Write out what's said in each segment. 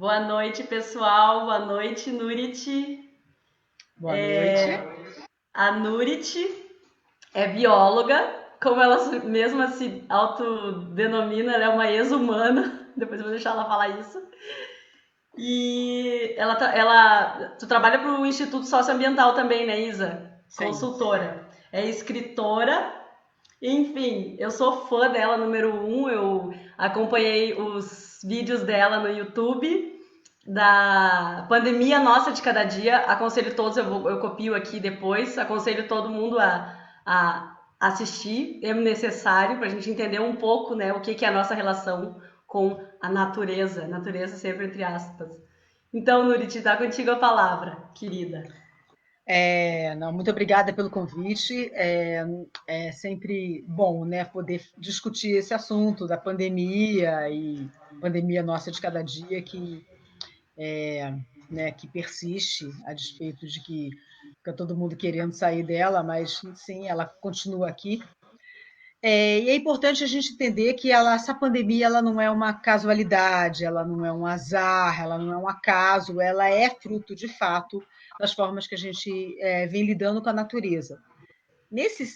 Boa noite, pessoal. Boa noite, Nurit. Boa noite. A Nurit é bióloga, como ela mesma se autodenomina, ela é uma ex-humana. Depois eu vou deixar ela falar isso. E tu trabalha para o Instituto Socioambiental também, né, Isa? Sim. Consultora. É escritora. Enfim, eu sou fã dela, número 1. Eu acompanhei os vídeos dela no YouTube da pandemia nossa de cada dia. Aconselho todos, eu copio aqui depois. Aconselho todo mundo a assistir. É necessário para a gente entender um pouco, né, o que é a nossa relação com a natureza. Natureza sempre entre aspas. Então, Nurit, dá contigo a palavra, querida. Não, muito obrigada pelo convite. É sempre bom, né, poder discutir esse assunto da pandemia e pandemia nossa de cada dia que persiste, a despeito de que fica todo mundo querendo sair dela, mas sim, ela continua aqui. E é importante a gente entender que essa pandemia ela não é uma casualidade, ela não é um azar, ela não é um acaso, ela é fruto, de fato, das formas que a gente vem lidando com a natureza. Nesses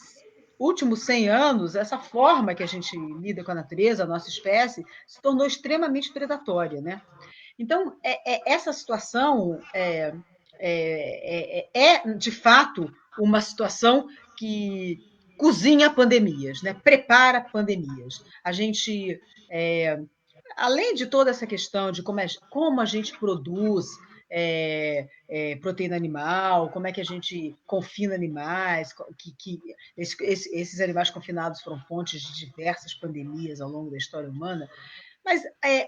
últimos 100 anos, essa forma que a gente lida com a natureza, a nossa espécie, se tornou extremamente predatória, né? Então, essa situação de fato, uma situação que cozinha pandemias, né? Prepara pandemias. A gente, além de toda essa questão de como a gente produz proteína animal, como é que a gente confina animais, que esses animais confinados foram fontes de diversas pandemias ao longo da história humana. Mas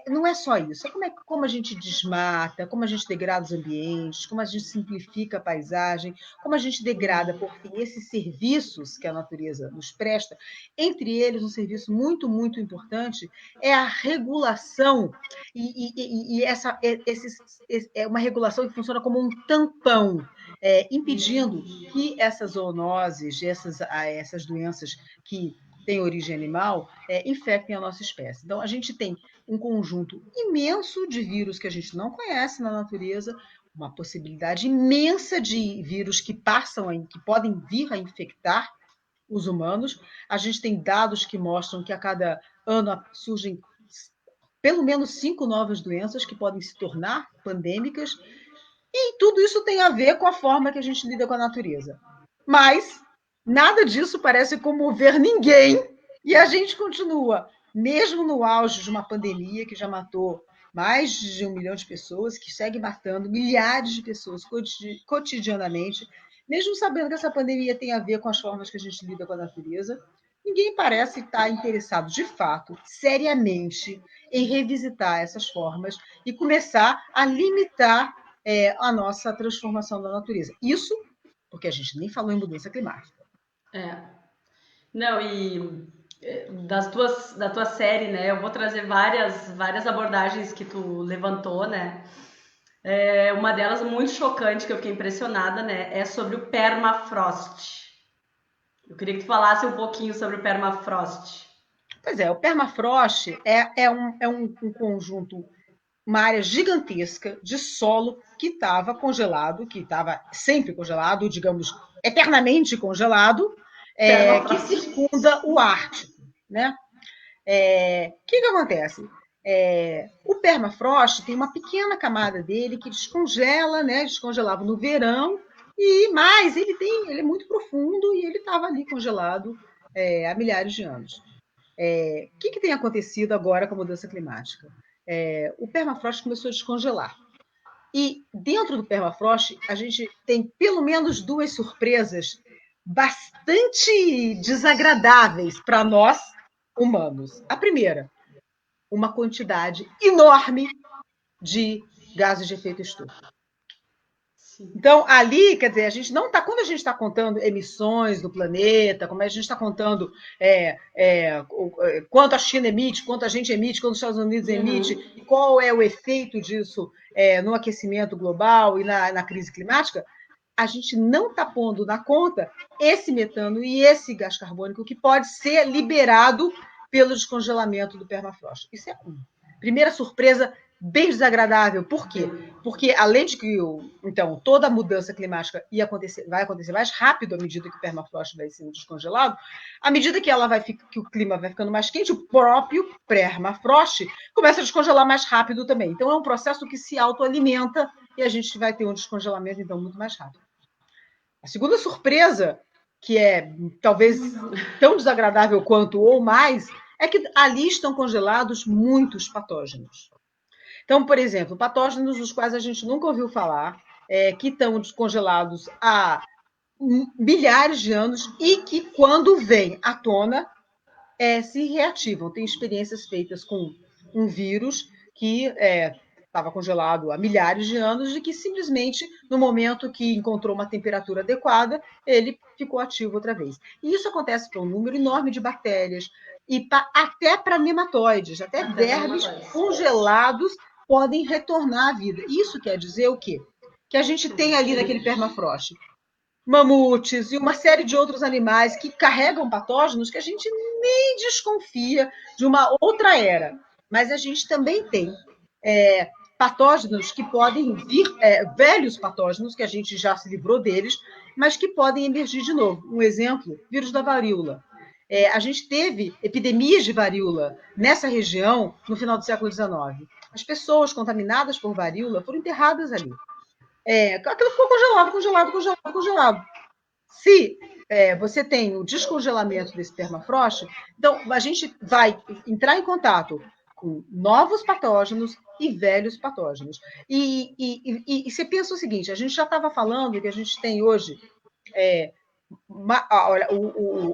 não é só isso. Como a gente desmata, como a gente degrada os ambientes, como a gente simplifica a paisagem, como a gente degrada, por fim, esses serviços que a natureza nos presta. Entre eles, um serviço muito, muito importante é a regulação. É uma regulação que funciona como um tampão, impedindo que essas zoonoses, essas doenças que têm origem animal, infectem a nossa espécie. Então, a gente tem um conjunto imenso de vírus que a gente não conhece na natureza, uma possibilidade imensa de vírus que podem vir a infectar os humanos. A gente tem dados que mostram que a cada ano surgem pelo menos 5 novas doenças que podem se tornar pandêmicas, e tudo isso tem a ver com a forma que a gente lida com a natureza. Mas nada disso parece comover ninguém, e a gente continua, mesmo no auge de uma pandemia que já matou mais de 1 milhão de pessoas, que segue matando milhares de pessoas cotidianamente, mesmo sabendo que essa pandemia tem a ver com as formas que a gente lida com a natureza, ninguém parece estar interessado, de fato, seriamente, em revisitar essas formas e começar a limitar a nossa transformação da natureza. Isso porque a gente nem falou em mudança climática. Não, e da tua série, né? Eu vou trazer várias abordagens que tu levantou, né? Uma delas muito chocante, que eu fiquei impressionada, né? É sobre o permafrost. Eu queria que tu falasse um pouquinho sobre o permafrost. Pois é, o permafrost é um conjunto, uma área gigantesca de solo que estava congelado, que estava sempre congelado, digamos, eternamente congelado, que circunda o Ártico, né? Que acontece? O permafrost tem uma pequena camada dele que descongela, né? Descongelava no verão, mas ele é muito profundo e ele estava ali congelado há milhares de anos. O que tem acontecido agora com a mudança climática? O permafrost começou a descongelar. E dentro do permafrost, a gente tem pelo menos 2 surpresas bastante desagradáveis para nós humanos. A primeira, uma quantidade enorme de gases de efeito estufa. Então, ali, quer dizer, a gente não está. Quando a gente está contando emissões do planeta, como a gente está contando quanto a China emite, quanto a gente emite, quanto os Estados Unidos emite, e qual é o efeito disso no aquecimento global e na crise climática, a gente não está pondo na conta esse metano e esse gás carbônico que pode ser liberado pelo descongelamento do permafrost. Isso é primeira surpresa bem desagradável. Por quê? Porque, além de que então, toda a mudança climática vai acontecer mais rápido à medida que o permafrost vai sendo descongelado, à medida que, que o clima vai ficando mais quente, o próprio permafrost começa a descongelar mais rápido também. Então, é um processo que se autoalimenta e a gente vai ter um descongelamento, então, muito mais rápido. A segunda surpresa, que é talvez tão desagradável quanto ou mais, é que ali estão congelados muitos patógenos. Então, por exemplo, patógenos dos quais a gente nunca ouviu falar, que estão congelados há milhares de anos e que, quando vêm à tona, se reativam. Tem experiências feitas com um vírus que estava congelado há milhares de anos e que simplesmente, no momento que encontrou uma temperatura adequada, ele ficou ativo outra vez. E isso acontece para um número enorme de bactérias e até para nematóides, até vermes congelados podem retornar à vida. Isso quer dizer o quê? Que a gente tem ali naquele permafrost mamutes e uma série de outros animais que carregam patógenos que a gente nem desconfia de uma outra era. Mas a gente também tem patógenos que podem vir, velhos patógenos, que a gente já se livrou deles, mas que podem emergir de novo. Um exemplo, vírus da varíola. A gente teve epidemias de varíola nessa região no final do século XIX. As pessoas contaminadas por varíola foram enterradas ali. Aquilo ficou congelado. Se você tem o descongelamento desse permafrost, então a gente vai entrar em contato com novos patógenos e velhos patógenos. E você pensa o seguinte, a gente já estava falando que a gente tem hoje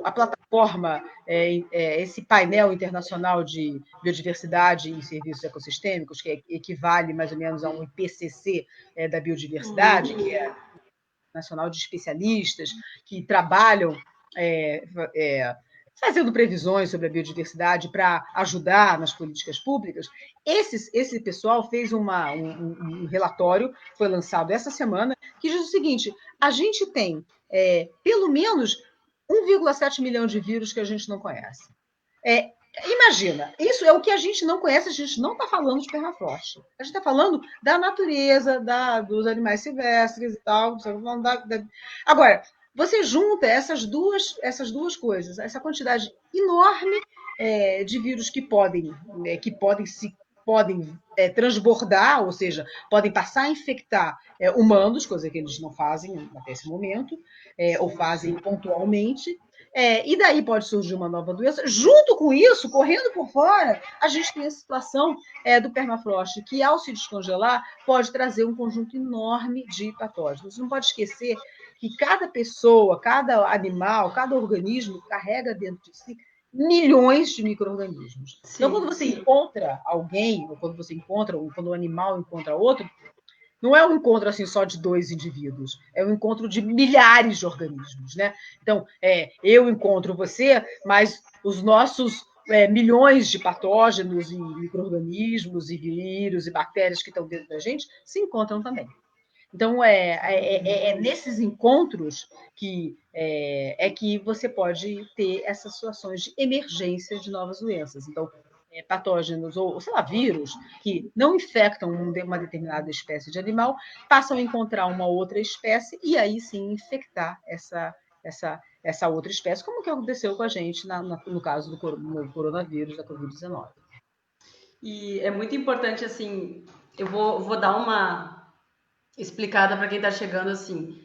a plataforma, esse painel internacional de biodiversidade e serviços ecossistêmicos, que equivale mais ou menos a um IPCC da biodiversidade, que é nacional de especialistas que trabalham fazendo previsões sobre a biodiversidade para ajudar nas políticas públicas. Esse pessoal fez um relatório, foi lançado essa semana, que diz o seguinte: a gente tem pelo menos 1,7 milhão de vírus que a gente não conhece. Imagina, isso é o que a gente não conhece, a gente não está falando de permafrost. A gente está falando da natureza, dos animais silvestres e tal. Agora, você junta essas duas coisas, essa quantidade enorme de vírus que podem transbordar, ou seja, podem passar a infectar humanos, coisa que eles não fazem até esse momento, ou fazem pontualmente. E daí pode surgir uma nova doença. Junto com isso, correndo por fora, a gente tem a situação do permafrost, que ao se descongelar, pode trazer um conjunto enorme de patógenos. Não pode esquecer que cada pessoa, cada animal, cada organismo carrega dentro de si milhões de micro-organismos. Então, quando você encontra alguém, ou quando um animal encontra outro, não é um encontro assim só de dois indivíduos, é um encontro de milhares de organismos, né? Então, eu encontro você, mas os nossos milhões de patógenos e micro-organismos e vírus e bactérias que estão dentro da gente se encontram também. Então, nesses encontros que você pode ter essas situações de emergência de novas doenças. Então, patógenos ou, sei lá, vírus que não infectam uma determinada espécie de animal, passam a encontrar uma outra espécie e aí sim infectar essa outra espécie, como que aconteceu com a gente no caso do coronavírus, da Covid-19. E é muito importante, assim, eu vou dar uma explicada para quem está chegando, assim,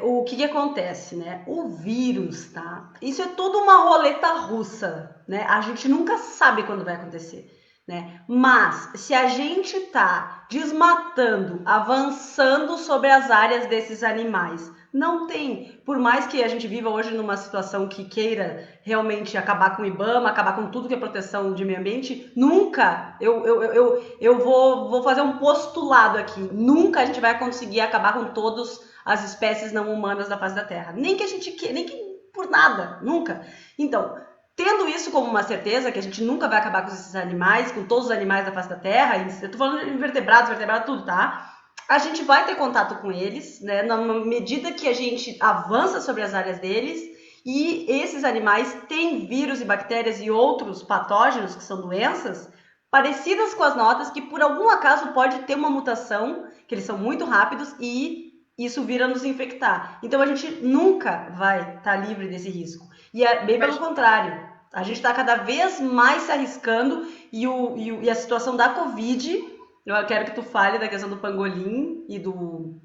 o que acontece, né? O vírus, tá? Isso é toda uma roleta russa, né? A gente nunca sabe quando vai acontecer, né? Mas se a gente tá desmatando, avançando sobre as áreas desses animais, não tem, por mais que a gente viva hoje numa situação que queira realmente acabar com o IBAMA, acabar com tudo que é proteção de meio ambiente, nunca, eu vou fazer um postulado aqui, nunca a gente vai conseguir acabar com todas as espécies não humanas da face da Terra. Nem que a gente queira, nem que por nada, nunca. Então, tendo isso como uma certeza, que a gente nunca vai acabar com esses animais, com todos os animais da face da Terra, eu tô falando de invertebrados, tudo, tá? A gente vai ter contato com eles, né, na medida que a gente avança sobre as áreas deles, e esses animais têm vírus e bactérias e outros patógenos, que são doenças, parecidas com as notas, que por algum acaso pode ter uma mutação, que eles são muito rápidos e isso vira nos infectar. Então a gente nunca vai estar livre desse risco. E é bem pelo contrário. A gente está cada vez mais se arriscando e a situação da Covid, eu quero que tu fale da questão do pangolim e do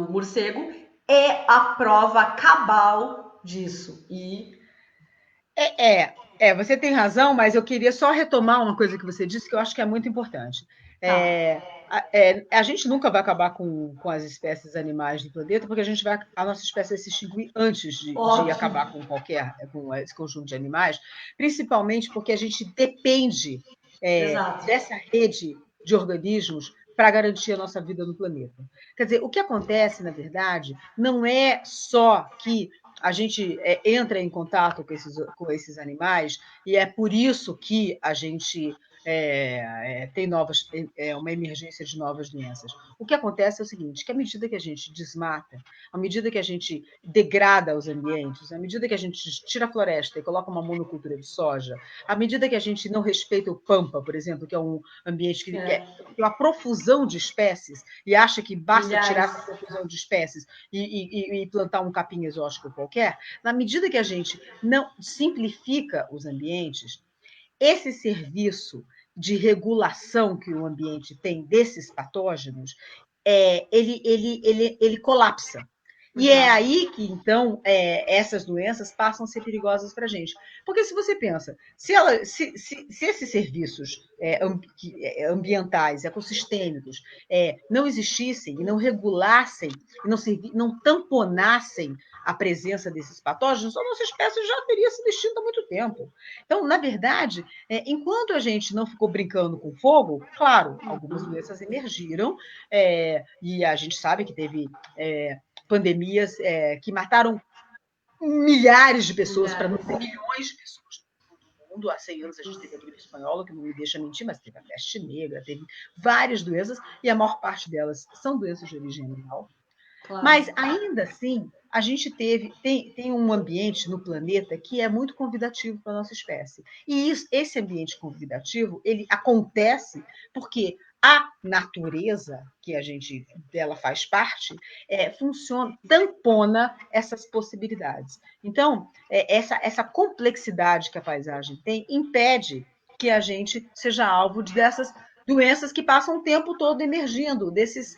morcego, é a prova cabal disso. Você tem razão, mas eu queria só retomar uma coisa que você disse que eu acho que é muito importante. Tá. A gente nunca vai acabar com as espécies animais do planeta, porque a nossa espécie vai se extinguir antes de acabar com esse conjunto de animais, principalmente porque a gente depende dessa rede de organismos para garantir a nossa vida no planeta. Quer dizer, o que acontece, na verdade, não é só que a gente entra em contato com esses animais e é por isso que a gente tem uma emergência de novas doenças. O que acontece é o seguinte, que à medida que a gente desmata, à medida que a gente degrada os ambientes, à medida que a gente tira a floresta e coloca uma monocultura de soja, à medida que a gente não respeita o pampa, por exemplo, que é um ambiente que é uma profusão de espécies, e acha que basta tirar essa profusão de espécies e plantar um capim exótico qualquer, na medida que a gente não simplifica os ambientes, esse serviço de regulação que o ambiente tem desses patógenos, ele colapsa. E é aí que, então, essas doenças passam a ser perigosas para a gente. Porque se você pensa, se esses serviços ambientais, ecossistêmicos, não existissem e não regulassem, e não tamponassem a presença desses patógenos, a nossa espécie já teria sido extinta há muito tempo. Então, na verdade, enquanto a gente não ficou brincando com fogo, claro, algumas doenças emergiram, e a gente sabe que teve pandemias que mataram milhares de pessoas, para não dizer milhões de pessoas no mundo. Há 100 anos a gente teve a gripe espanhola, que não me deixa mentir, mas teve a peste negra, teve várias doenças, e a maior parte delas são doenças de origem animal. Claro. Mas, ainda assim, a gente tem um ambiente no planeta que é muito convidativo para a nossa espécie. E esse ambiente convidativo, ele acontece porque a natureza, que dela faz parte, funciona, tampona essas possibilidades. Então, essa complexidade que a paisagem tem impede que a gente seja alvo dessas doenças que passam o tempo todo emergindo, dessas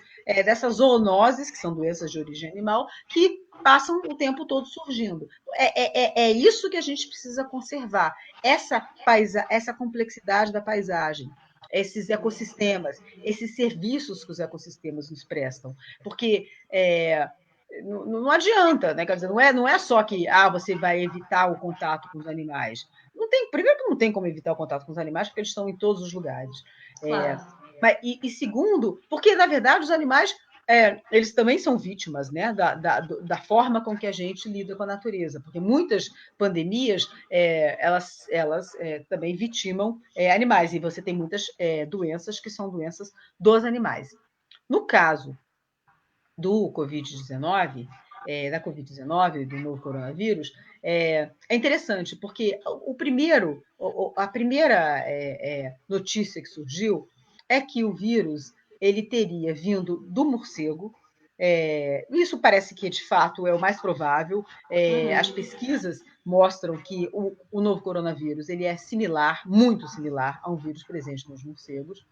zoonoses, que são doenças de origem animal, que passam o tempo todo surgindo. É isso que a gente precisa conservar, essa complexidade da paisagem, esses ecossistemas, esses serviços que os ecossistemas nos prestam. Porque não adianta, né? Quer dizer, não é só que você vai evitar o contato com os animais. Primeiro que não tem como evitar o contato com os animais, porque eles estão em todos os lugares. Claro. E segundo, porque, na verdade, os animais eles também são vítimas, né, da forma com que a gente lida com a natureza, porque muitas pandemias elas também vitimam animais, e você tem muitas doenças que são doenças dos animais. No caso do Covid-19, do novo coronavírus, é interessante, porque a primeira notícia que surgiu é que o vírus ele teria vindo do morcego. Isso parece que, de fato, é o mais provável. As pesquisas mostram que o novo coronavírus ele é muito similar a um vírus presente nos morcegos.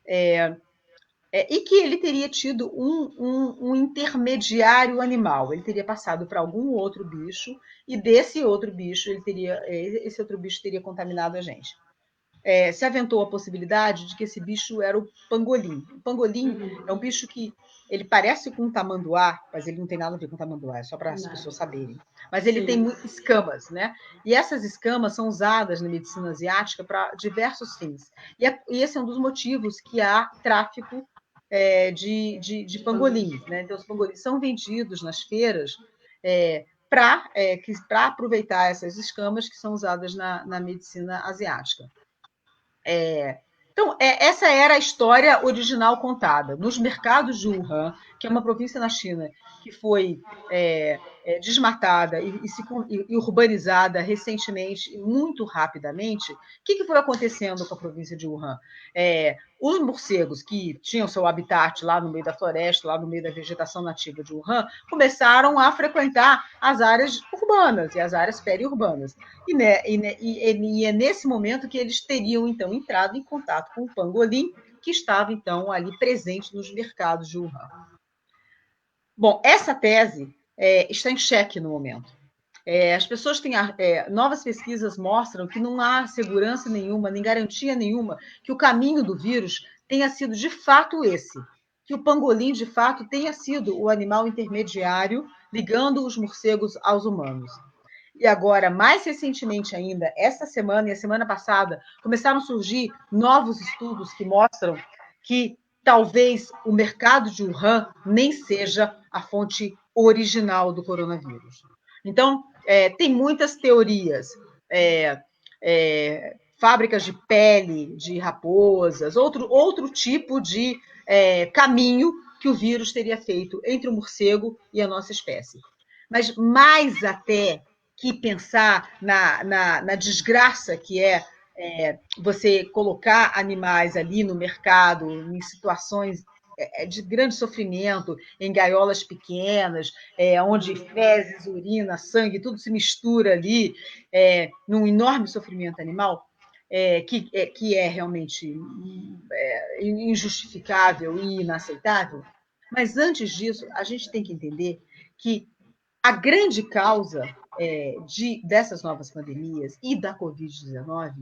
E que ele teria tido um intermediário animal, ele teria passado para algum outro bicho, e desse outro bicho, esse outro bicho teria contaminado a gente. Se aventou a possibilidade de que esse bicho era o pangolim. O pangolim é um bicho que ele parece com um tamanduá, mas ele não tem nada a ver com tamanduá, é só para as pessoas saberem. Mas ele tem muitas escamas, né? E essas escamas são usadas na medicina asiática para diversos fins. E esse é um dos motivos que há tráfico de pangolins, né? Então, os pangolins são vendidos nas feiras para aproveitar essas escamas que são usadas na medicina asiática. Então, essa era a história original contada. Nos mercados de Wuhan, que é uma província na China que foi desmatada e urbanizada recentemente, muito rapidamente, o que foi acontecendo com a província de Wuhan? Os morcegos que tinham seu habitat lá no meio da floresta, lá no meio da vegetação nativa de Wuhan, começaram a frequentar as áreas urbanas e as áreas periurbanas. E é nesse momento que eles teriam, então, entrado em contato com o pangolim, que estava, então, ali presente nos mercados de Wuhan. Bom, essa tese está em xeque no momento. As pessoas têm novas pesquisas mostram que não há segurança nenhuma, nem garantia nenhuma que o caminho do vírus tenha sido de fato esse, que o pangolim de fato tenha sido o animal intermediário ligando os morcegos aos humanos. E agora, mais recentemente ainda, esta semana e a semana passada, começaram a surgir novos estudos que mostram que talvez o mercado de Wuhan nem seja a fonte original do coronavírus. Então, tem muitas teorias. Fábricas de pele de raposas, outro tipo de caminho que o vírus teria feito entre o morcego e a nossa espécie. Mas mais até que pensar na desgraça que você colocar animais ali no mercado, em situações de grande sofrimento, em gaiolas pequenas, onde fezes, urina, sangue, tudo se mistura ali, num enorme sofrimento animal, que é realmente injustificável e inaceitável. Mas antes disso, a gente tem que entender que a grande causa dessas novas pandemias e da Covid-19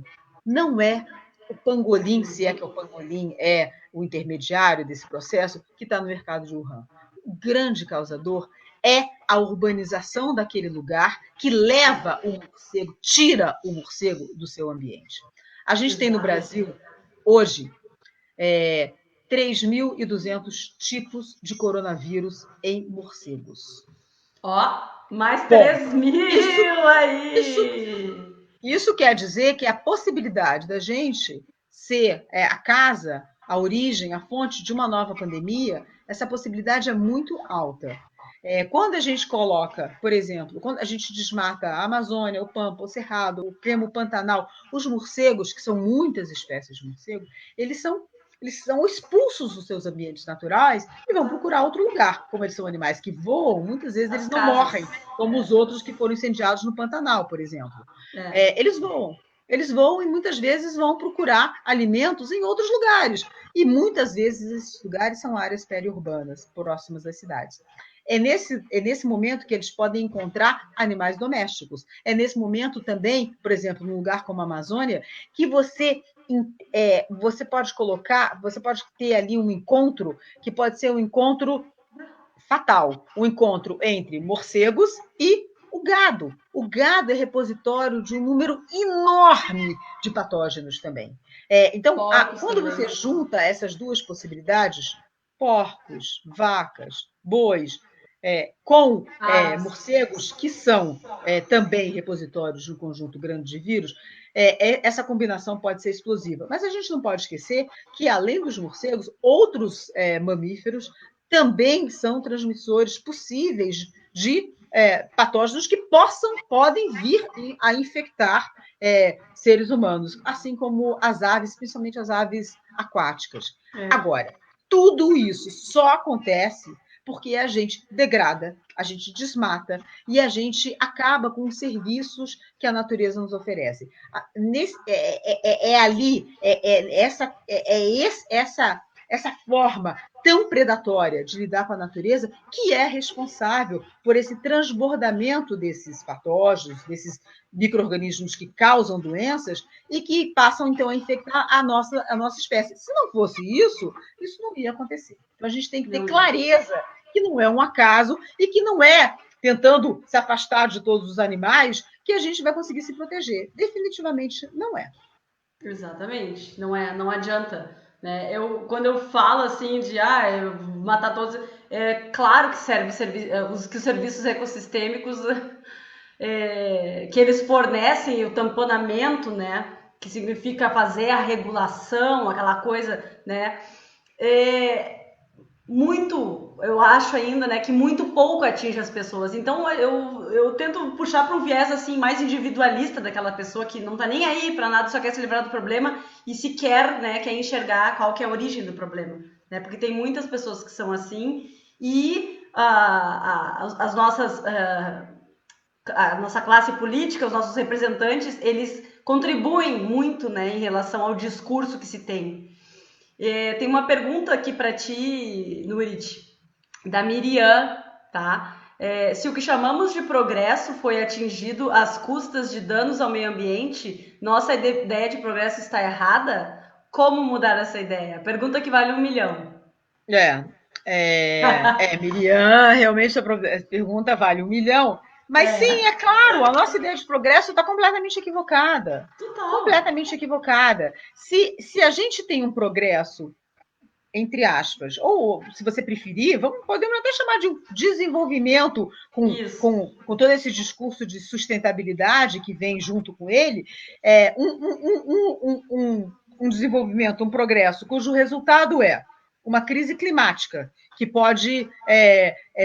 não é o pangolim, se é que o pangolim é o intermediário desse processo, que está no mercado de Wuhan. O grande causador é a urbanização daquele lugar que leva o morcego, tira o morcego do seu ambiente. A gente tem no Brasil, hoje, 3.200 tipos de coronavírus em morcegos. Mais 3.000 aí! Isso quer dizer que a possibilidade da gente ser a casa, a origem, a fonte de uma nova pandemia, essa possibilidade é muito alta. Quando a gente coloca, por exemplo, quando a gente desmata a Amazônia, o Pampa, o Cerrado, o Cremo Pantanal, os morcegos, que são muitas espécies de morcego, eles são expulsos dos seus ambientes naturais e vão procurar outro lugar. Como eles são animais que voam, muitas vezes eles não morrem, como os outros que foram incendiados no Pantanal, por exemplo. Eles voam e muitas vezes vão procurar alimentos em outros lugares. E muitas vezes esses lugares são áreas periurbanas, próximas das cidades. É nesse momento que eles podem encontrar animais domésticos. É nesse momento também, por exemplo, num lugar como a Amazônia, que você pode ter ali um encontro que pode ser um encontro fatal, um encontro entre morcegos e o gado. O gado é repositório de um número enorme de patógenos também. Então, quando você junta essas duas possibilidades, porcos, vacas, bois, com morcegos, que são também repositórios de um conjunto grande de vírus, essa combinação pode ser explosiva. Mas a gente não pode esquecer que, além dos morcegos, outros mamíferos também são transmissores possíveis de patógenos que podem vir a infectar seres humanos, assim como as aves, principalmente as aves aquáticas. Agora, tudo isso só acontece porque a gente degrada, a gente desmata e a gente acaba com os serviços que a natureza nos oferece. Essa forma tão predatória de lidar com a natureza que é responsável por esse transbordamento desses patógenos, desses micro-organismos que causam doenças e que passam, então, a infectar a nossa espécie. Se não fosse isso não ia acontecer. Então, a gente tem que ter clareza que não é um acaso e que não é tentando se afastar de todos os animais que a gente vai conseguir se proteger. Definitivamente não é. Exatamente. Não adianta. Né? Quando eu falo assim de matar todos, é claro que os serviços ecossistêmicos que eles fornecem, o tamponamento, né? Que significa fazer a regulação, aquela coisa, né? muito, eu acho ainda, né, que muito pouco atinge as pessoas. Então eu tento puxar para um viés assim mais individualista daquela pessoa que não tá nem aí para nada, só quer se livrar do problema e sequer, né, quer enxergar qual que é a origem do problema, né? Porque tem muitas pessoas que são assim e as nossas a nossa classe política, os nossos representantes, eles contribuem muito, né, em relação ao discurso que se tem. Tem uma pergunta aqui para ti, Nurit, da Miriam, tá? Se o que chamamos de progresso foi atingido às custas de danos ao meio ambiente, nossa ideia de progresso está errada? Como mudar essa ideia? Pergunta que vale 1 milhão. Miriam, realmente a pergunta vale 1 milhão. Mas sim, é claro, a nossa ideia de progresso está completamente equivocada. Total. Completamente equivocada. Se a gente tem um progresso, entre aspas, ou se você preferir, podemos até chamar de desenvolvimento com todo esse discurso de sustentabilidade que vem junto com ele, um desenvolvimento, um progresso, cujo resultado é uma crise climática, que pode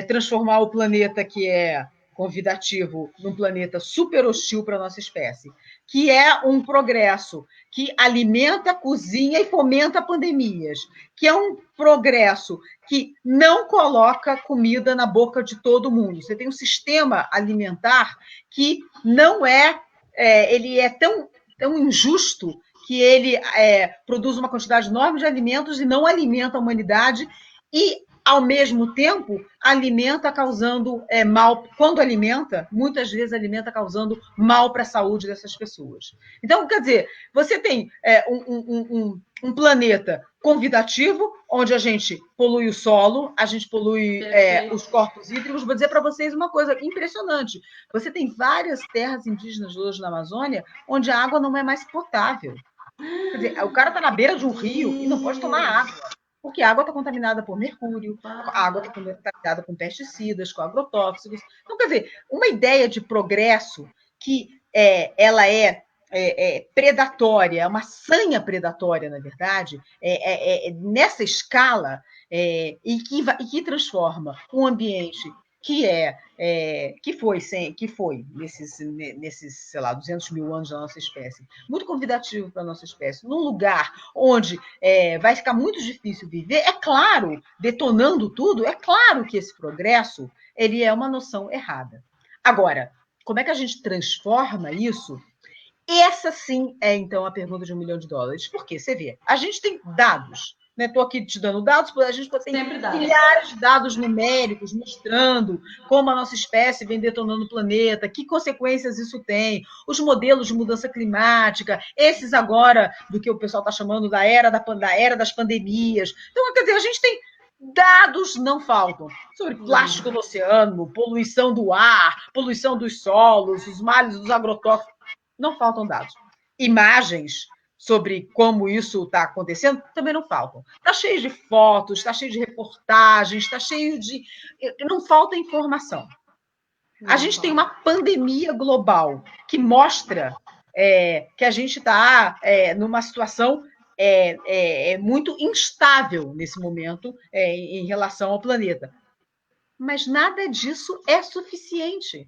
transformar o planeta que é convidativo num planeta super hostil para a nossa espécie, que é um progresso que alimenta, cozinha e fomenta pandemias, que é um progresso que não coloca comida na boca de todo mundo. Você tem um sistema alimentar que não ele é tão injusto que ele produz uma quantidade enorme de alimentos e não alimenta a humanidade e, ao mesmo tempo, alimenta causando mal. Quando alimenta, muitas vezes alimenta causando mal para a saúde dessas pessoas. Então, quer dizer, você tem um planeta convidativo, onde a gente polui o solo, a gente polui os corpos hídricos. Vou dizer para vocês uma coisa impressionante. Você tem várias terras indígenas hoje na Amazônia onde a água não é mais potável. Quer dizer, o cara está na beira de um rio e não pode tomar água, porque a água está contaminada por mercúrio, a água está contaminada com pesticidas, com agrotóxicos. Então, quer dizer, uma ideia de progresso que ela é predatória, uma sanha predatória, na verdade, nessa escala, e que transforma um ambiente que foi nesses, sei lá, 200 mil anos da nossa espécie, muito convidativo para a nossa espécie, num lugar onde vai ficar muito difícil viver, é claro, detonando tudo, é claro que esse progresso ele é uma noção errada. Agora, como é que a gente transforma isso? Essa sim é, então, a pergunta de US$ 1 milhão. Por quê? Você vê, a gente tem dados, né? Estou aqui te dando dados, a gente tem milhares de dados numéricos mostrando como a nossa espécie vem detonando o planeta, que consequências isso tem, os modelos de mudança climática, esses agora do que o pessoal está chamando da era das pandemias. Então, quer dizer, a gente tem dados não faltam sobre plástico no oceano, poluição do ar, poluição dos solos, os males dos agrotóxicos. Não faltam dados. Imagens sobre como isso está acontecendo também não faltam. Está cheio de fotos, está cheio de reportagens, está cheio de... Não falta informação. A gente tem uma pandemia global que mostra que a gente está numa situação muito instável nesse momento em relação ao planeta. Mas nada disso é suficiente.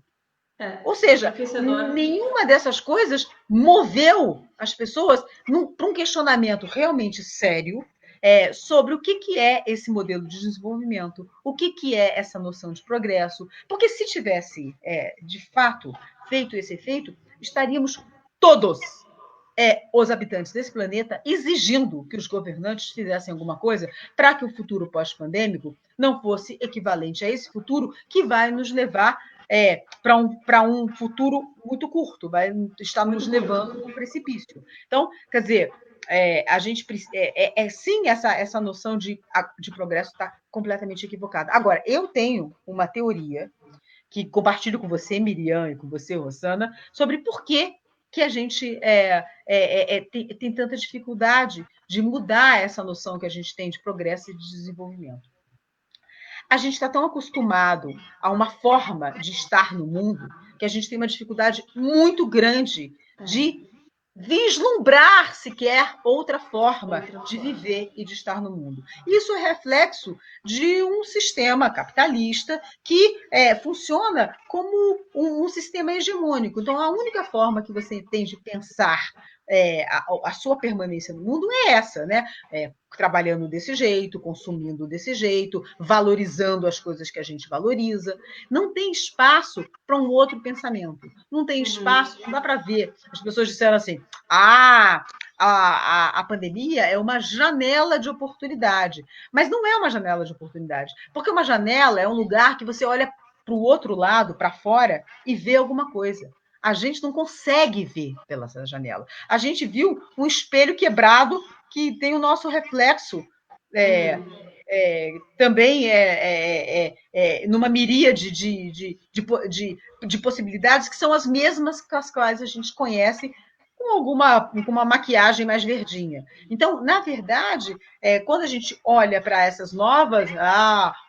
Ou seja, nenhuma dessas coisas moveu as pessoas para um questionamento realmente sério sobre o que é esse modelo de desenvolvimento, o que é essa noção de progresso. Porque se tivesse, de fato, feito esse efeito, estaríamos todos os habitantes desse planeta exigindo que os governantes fizessem alguma coisa para que o futuro pós-pandêmico não fosse equivalente a esse futuro que vai nos levar para um futuro muito curto, vai estar nos levando para um precipício. Então, quer dizer, a gente sim, essa noção de progresso está completamente equivocada. Agora, eu tenho uma teoria que compartilho com você, Miriam, e com você, Rosana, sobre por que a gente tem tanta dificuldade de mudar essa noção que a gente tem de progresso e de desenvolvimento. A gente está tão acostumado a uma forma de estar no mundo que a gente tem uma dificuldade muito grande de vislumbrar sequer outra forma de viver e de estar no mundo. Isso é reflexo de um sistema capitalista que funciona como um sistema hegemônico. Então, a única forma que você tem de pensar a sua permanência no mundo é essa, né? Trabalhando desse jeito, consumindo desse jeito, valorizando as coisas que a gente valoriza. Não tem espaço para um outro pensamento. Não tem espaço, não dá para ver. As pessoas disseram assim: a pandemia é uma janela de oportunidade. Mas não é uma janela de oportunidade, porque uma janela é um lugar que você olha para o outro lado, para fora, e vê alguma coisa. A gente não consegue ver pela janela. A gente viu um espelho quebrado que tem o nosso reflexo também numa miríade de possibilidades que são as mesmas com as quais a gente conhece com uma maquiagem mais verdinha. Então, na verdade, quando a gente olha para essas novas,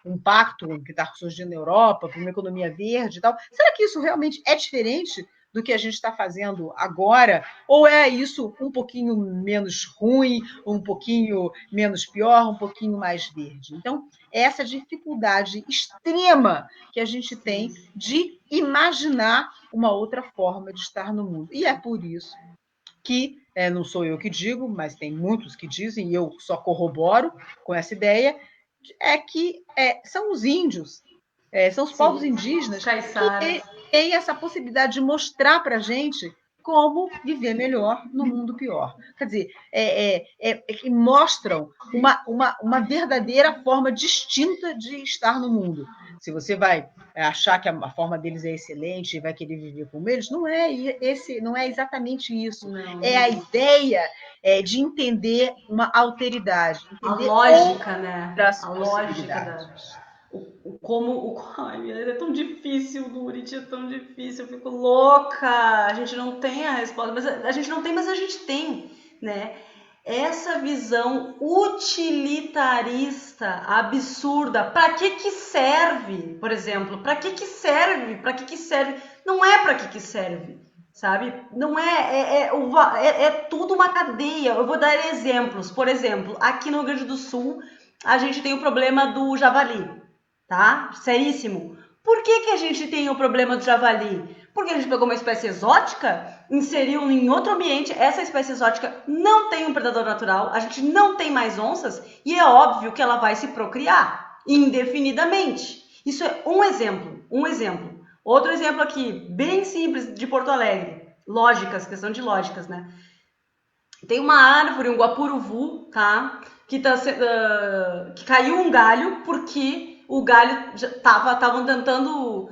um pacto que está surgindo na Europa, para uma economia verde e tal, será que isso realmente é diferente do que a gente está fazendo agora? Ou é isso um pouquinho menos ruim, um pouquinho menos pior, um pouquinho mais verde? Então, essa dificuldade extrema que a gente tem de imaginar uma outra forma de estar no mundo. E é por isso que não sou eu que digo, mas tem muitos que dizem, e eu só corroboro com essa ideia, que são os índios, são os povos indígenas que têm essa possibilidade de mostrar para a gente como viver melhor no mundo pior. Quer dizer, que mostram uma verdadeira forma distinta de estar no mundo. Se você vai achar que a forma deles é excelente e vai querer viver como eles, não é exatamente isso. Não. É a ideia de entender uma alteridade, entender a lógica, né? Das a lógica possibilidades. Ai, é tão difícil, Nurit, é tão difícil, eu fico louca. A gente não tem a resposta, mas a gente tem, né? Essa visão utilitarista, absurda. Para que serve, por exemplo? Para que serve? Para que serve? Não é para que serve, sabe? Não é tudo uma cadeia. Eu vou dar exemplos. Por exemplo, aqui no Rio Grande do Sul, a gente tem o problema do javali, tá? Seríssimo. Por que a gente tem o problema do javali? Porque a gente pegou uma espécie exótica, inseriu em outro ambiente, essa espécie exótica não tem um predador natural, a gente não tem mais onças, e é óbvio que ela vai se procriar indefinidamente. Isso é um exemplo. Outro exemplo aqui, bem simples, de Porto Alegre. Lógicas, questão de lógicas, né? Tem uma árvore, um guapuruvu, tá? Que caiu um galho porque o galho estavam tentando...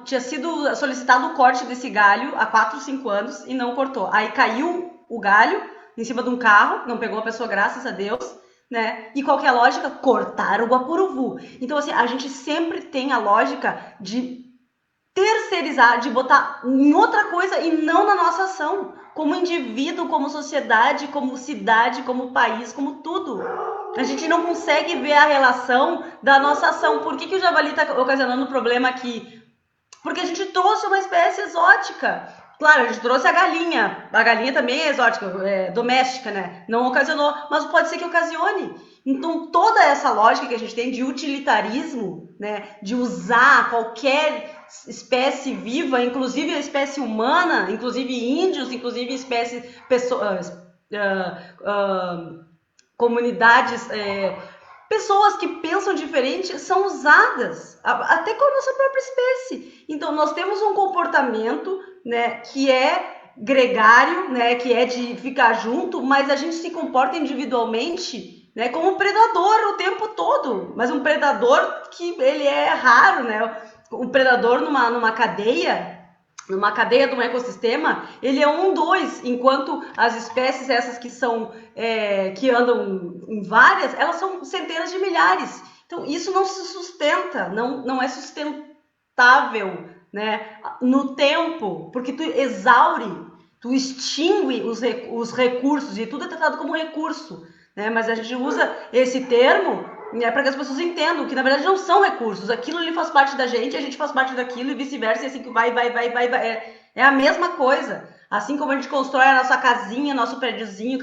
tinha sido solicitado o corte desse galho há 4, 5 anos e não cortou. Aí caiu o galho em cima de um carro, não pegou a pessoa, graças a Deus, né? E qual que é a lógica? Cortar o guapuruvu. Então, assim, a gente sempre tem a lógica de terceirizar, de botar em outra coisa e não na nossa ação. Como indivíduo, como sociedade, como cidade, como país, como tudo. A gente não consegue ver a relação da nossa ação. Por que o javali está ocasionando problema aqui? Porque a gente trouxe uma espécie exótica. Claro, a gente trouxe a galinha. A galinha também é exótica, doméstica, né? Não ocasionou, mas pode ser que ocasione. Então, toda essa lógica que a gente tem de utilitarismo, né? De usar qualquer espécie viva, inclusive a espécie humana, inclusive índios, inclusive espécies, pessoas, comunidades, pessoas que pensam diferente são usadas, até com a nossa própria espécie. Então, nós temos um comportamento, né, que é gregário, né, que é de ficar junto, mas a gente se comporta individualmente, né, como um predador o tempo todo, mas um predador que ele é raro, né? Um predador numa cadeia de um ecossistema, ele é 1, 2, enquanto as espécies essas que são que andam em várias, elas são centenas de milhares. Então isso não se sustenta, não é sustentável, né, no tempo, porque tu exaure, tu extingue os recursos, e tudo é tratado como recurso, né? Mas a gente usa esse termo para que as pessoas entendam que na verdade não são recursos, aquilo ali faz parte da gente, a gente faz parte daquilo e vice-versa, e assim que vai. É a mesma coisa. Assim como a gente constrói a nossa casinha, nosso prédiozinho,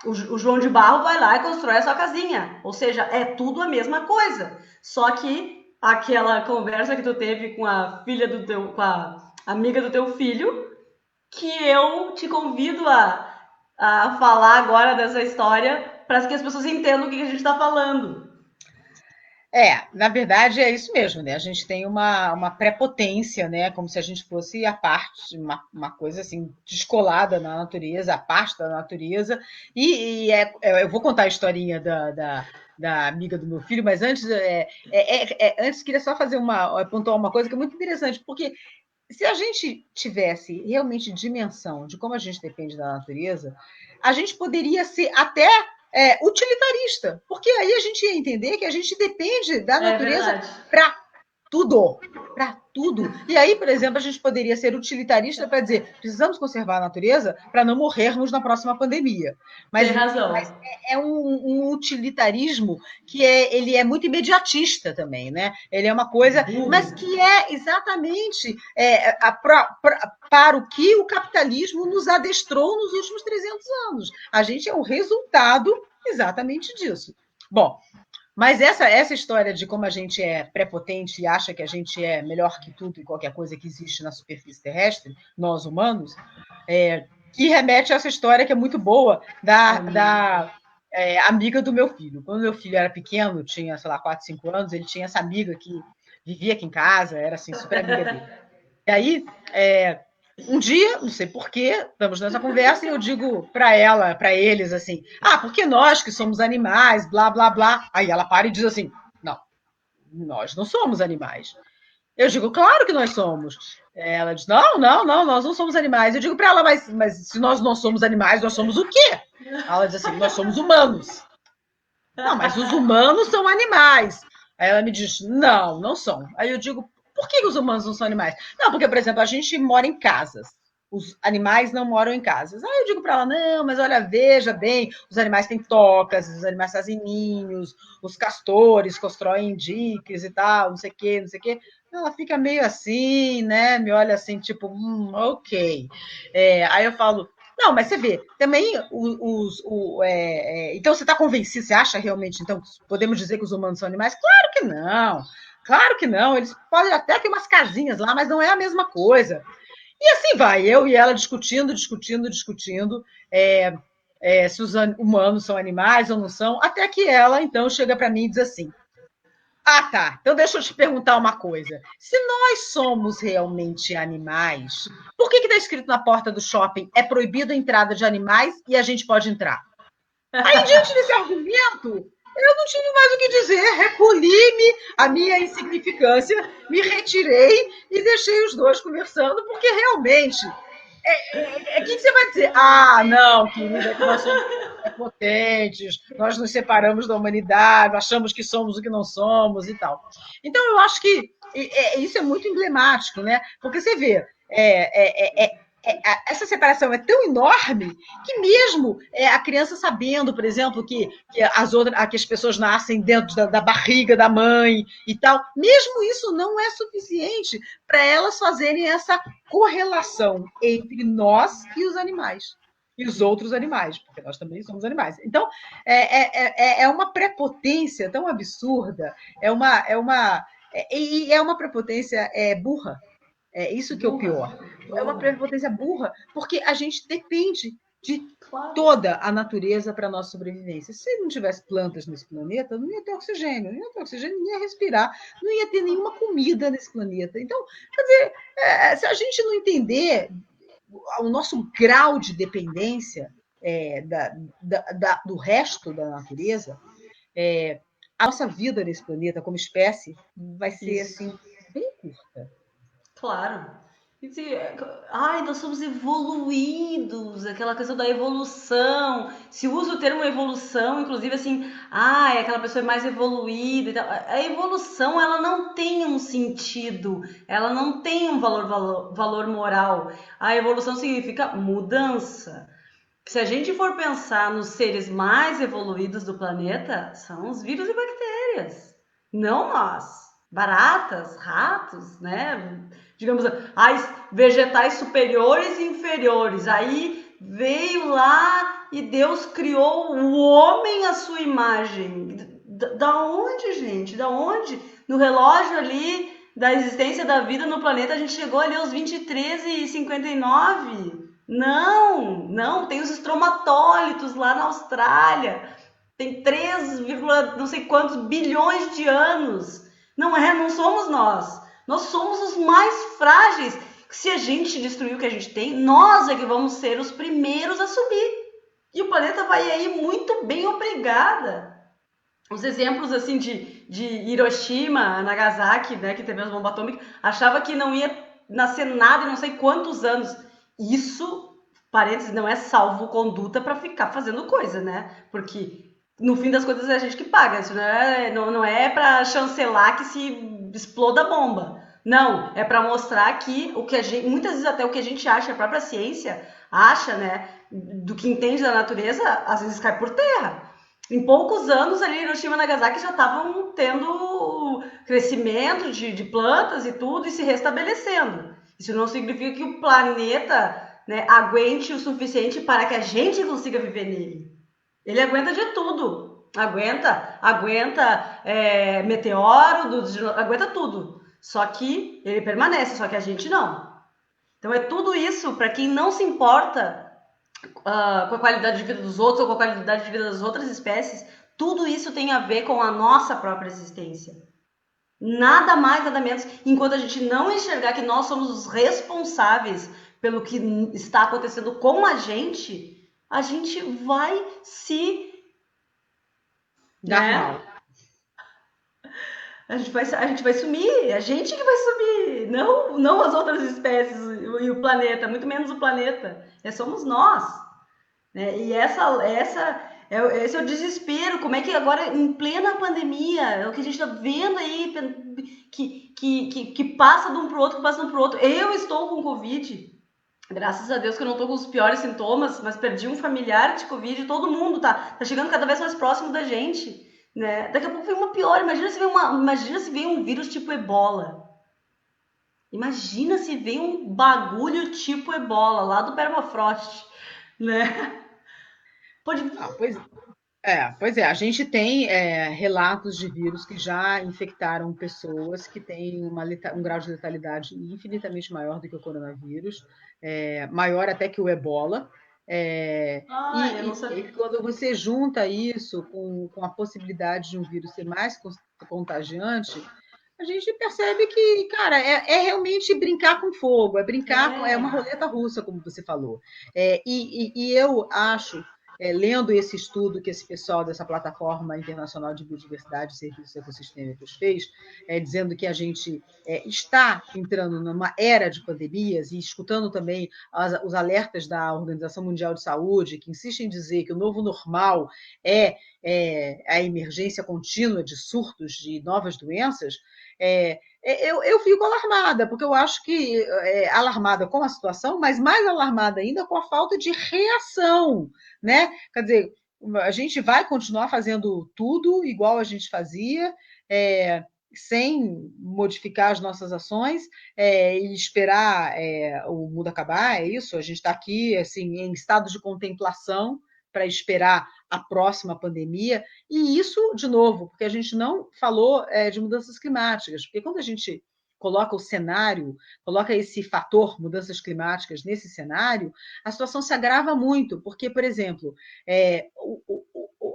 o João de Barro vai lá e constrói a sua casinha. Ou seja, é tudo a mesma coisa. Só que aquela conversa que tu teve com a filha do teu, com a amiga do teu filho, que eu te convido a falar agora dessa história para que as pessoas entendam o que a gente está falando. Na verdade é isso mesmo, né? A gente tem uma prepotência, né? Como se a gente fosse a parte, uma coisa assim, descolada na natureza, a parte da natureza. Eu vou contar a historinha da amiga do meu filho, mas antes queria só pontuar uma coisa que é muito interessante, porque se a gente tivesse realmente dimensão de como a gente depende da natureza, a gente poderia ser até utilitarista, porque aí a gente ia entender que a gente depende da natureza para tudo, para tudo. E aí, por exemplo, a gente poderia ser utilitarista para dizer, precisamos conservar a natureza para não morrermos na próxima pandemia. Tem razão. Mas é um utilitarismo que ele é muito imediatista também, né? Ele é uma coisa, mas que é exatamente para o que o capitalismo nos adestrou nos últimos 300 anos. A gente é o resultado exatamente disso. Bom, mas essa história de como a gente é prepotente e acha que a gente é melhor que tudo e qualquer coisa que existe na superfície terrestre, nós humanos, que remete a essa história que é muito boa da amiga do meu filho. Quando meu filho era pequeno, tinha, sei lá, 4, 5 anos, ele tinha essa amiga que vivia aqui em casa, era assim, super amiga dele. E aí, um dia, não sei porquê, estamos nessa conversa e eu digo para eles assim, porque nós que somos animais, blá, blá, blá. Aí ela para e diz assim, não, nós não somos animais. Eu digo, claro que nós somos. Ela diz, não, nós não somos animais. Eu digo para ela, mas se nós não somos animais, nós somos o quê? Ela diz assim, nós somos humanos. Não, mas os humanos são animais. Aí ela me diz, não são. Aí eu digo, por que os humanos não são animais? Não, porque, por exemplo, a gente mora em casas. Os animais não moram em casas. Aí eu digo para ela, não, mas olha, veja bem, os animais têm tocas, os animais fazem ninhos, os castores constroem diques e tal, não sei o quê, não sei o quê. Ela fica meio assim, né? Me olha assim, tipo, ok. Aí eu falo, não, mas você vê, também então você está convencido, você acha realmente, então, podemos dizer que os humanos são animais? Claro que não, claro que não. Eles podem até ter umas casinhas lá, mas não é a mesma coisa. E assim vai, eu e ela discutindo, se os humanos são animais ou não são, até que ela então chega para mim e diz assim: tá. Então deixa eu te perguntar uma coisa. Se nós somos realmente animais, por que está escrito na porta do shopping é proibido a entrada de animais e a gente pode entrar? Aí, diante desse argumento, eu não tive mais o que dizer. Recolhi-me a minha insignificância, me retirei e deixei os dois conversando, porque realmente. O que você vai dizer? Não, querida, é que nós somos potentes, nós nos separamos da humanidade, achamos que somos o que não somos e tal. Então, eu acho que isso é muito emblemático, né? Porque você vê, essa separação é tão enorme que mesmo a criança sabendo, por exemplo, que as pessoas nascem dentro da barriga da mãe e tal, mesmo isso não é suficiente para elas fazerem essa correlação entre nós e os animais. E os outros animais, porque nós também somos animais. Então, é uma prepotência tão absurda, é uma prepotência burra. É isso que é o pior. É uma prepotência burra, porque a gente depende de toda a natureza para a nossa sobrevivência. Se não tivesse plantas nesse planeta, não ia ter oxigênio, não ia respirar, não ia ter nenhuma comida nesse planeta. Então, quer dizer, se a gente não entender o nosso grau de dependência do resto da natureza, a nossa vida nesse planeta como espécie vai ser assim bem curta. Claro. Nós somos evoluídos, aquela questão da evolução. Se usa o termo evolução, inclusive assim, aquela pessoa é mais evoluída e tal. A evolução, ela não tem um sentido, ela não tem um valor moral. A evolução significa mudança. Se a gente for pensar nos seres mais evoluídos do planeta, são os vírus e bactérias, não nós. Baratas, ratos, né? Digamos, vegetais superiores e inferiores. Aí veio lá e Deus criou o homem à sua imagem. Da onde, gente? Da onde? No relógio ali da existência da vida no planeta, a gente chegou ali aos 23h59. Não, tem os estromatólitos lá na Austrália. Tem 3, não sei quantos bilhões de anos. Não somos nós. Nós somos os mais frágeis. Se a gente destruir o que a gente tem, nós é que vamos ser os primeiros a subir. E o planeta vai aí muito bem, obrigada. Os exemplos assim de Hiroshima, Nagasaki, né, que teve as bombas atômicas, achava que não ia nascer nada em não sei quantos anos. Isso, parênteses, não é salvo-conduta para ficar fazendo coisa, né? Porque no fim das contas é a gente que paga. Isso não é para chancelar que se exploda a bomba. Não, é para mostrar que o que a gente, muitas vezes até o que a gente acha, a própria ciência acha, né, do que entende da natureza, às vezes cai por terra. Em poucos anos ali, Hiroshima e Nagasaki já estavam tendo crescimento de plantas e tudo e se restabelecendo. Isso não significa que o planeta, né, aguente o suficiente para que a gente consiga viver nele. Ele aguenta de tudo. Aguenta meteoro, aguenta tudo. Só que ele permanece, só que a gente não. Então é tudo isso para quem não se importa com a qualidade de vida dos outros ou com a qualidade de vida das outras espécies. Tudo isso tem a ver com a nossa própria existência. Nada mais, nada menos. Enquanto a gente não enxergar que nós somos os responsáveis pelo que está acontecendo com a gente vai se dar mal. A gente vai sumir, a gente que vai sumir, não as outras espécies e o planeta, muito menos o planeta. Somos nós. Né? E esse é o desespero. Como é que agora, em plena pandemia, é o que a gente está vendo aí, que passa de um para o outro, Eu estou com Covid. Graças a Deus que eu não estou com os piores sintomas, mas perdi um familiar de Covid, todo mundo tá chegando cada vez mais próximo da gente. Né? Daqui a pouco vem uma pior. Imagina se vem um vírus tipo Ebola. Imagina se vem um bagulho tipo Ebola lá do permafrost, né? Pois é, a gente tem relatos de vírus que já infectaram pessoas que têm um grau de letalidade infinitamente maior do que o coronavírus, maior até que o Ebola. Eu não sabia. E quando você junta isso com a possibilidade de um vírus ser mais contagiante, a gente percebe que, cara, é realmente brincar com fogo, é uma roleta russa, como você falou. E eu acho, lendo esse estudo que esse pessoal dessa plataforma internacional de biodiversidade e serviços ecossistêmicos fez, dizendo que a gente está entrando numa era de pandemias e escutando também os alertas da Organização Mundial de Saúde, que insistem em dizer que o novo normal é a emergência contínua de surtos de novas doenças, eu fico alarmada, porque eu acho que alarmada com a situação, mas mais alarmada ainda com a falta de reação, né? Quer dizer, a gente vai continuar fazendo tudo igual a gente fazia, sem modificar as nossas ações e esperar o mundo acabar, é isso? A gente está aqui assim, em estado de contemplação para esperar a próxima pandemia, e isso, de novo, porque a gente não falou de mudanças climáticas, porque quando a gente coloca o cenário, coloca esse fator mudanças climáticas nesse cenário, a situação se agrava muito, porque, por exemplo,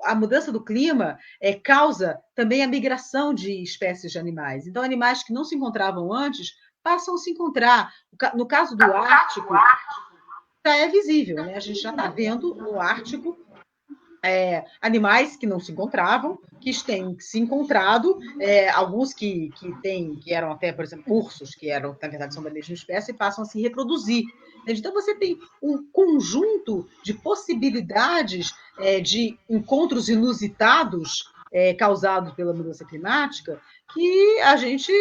a mudança do clima causa também a migração de espécies de animais. Então, animais que não se encontravam antes passam a se encontrar. No caso do Ártico, já é visível, né? A gente já está vendo no Ártico animais que não se encontravam, que têm se encontrado, alguns que eram até, por exemplo, ursos, que eram, na verdade, são da mesma espécie, e passam a se reproduzir. Então, você tem um conjunto de possibilidades de encontros inusitados causados pela mudança climática que a gente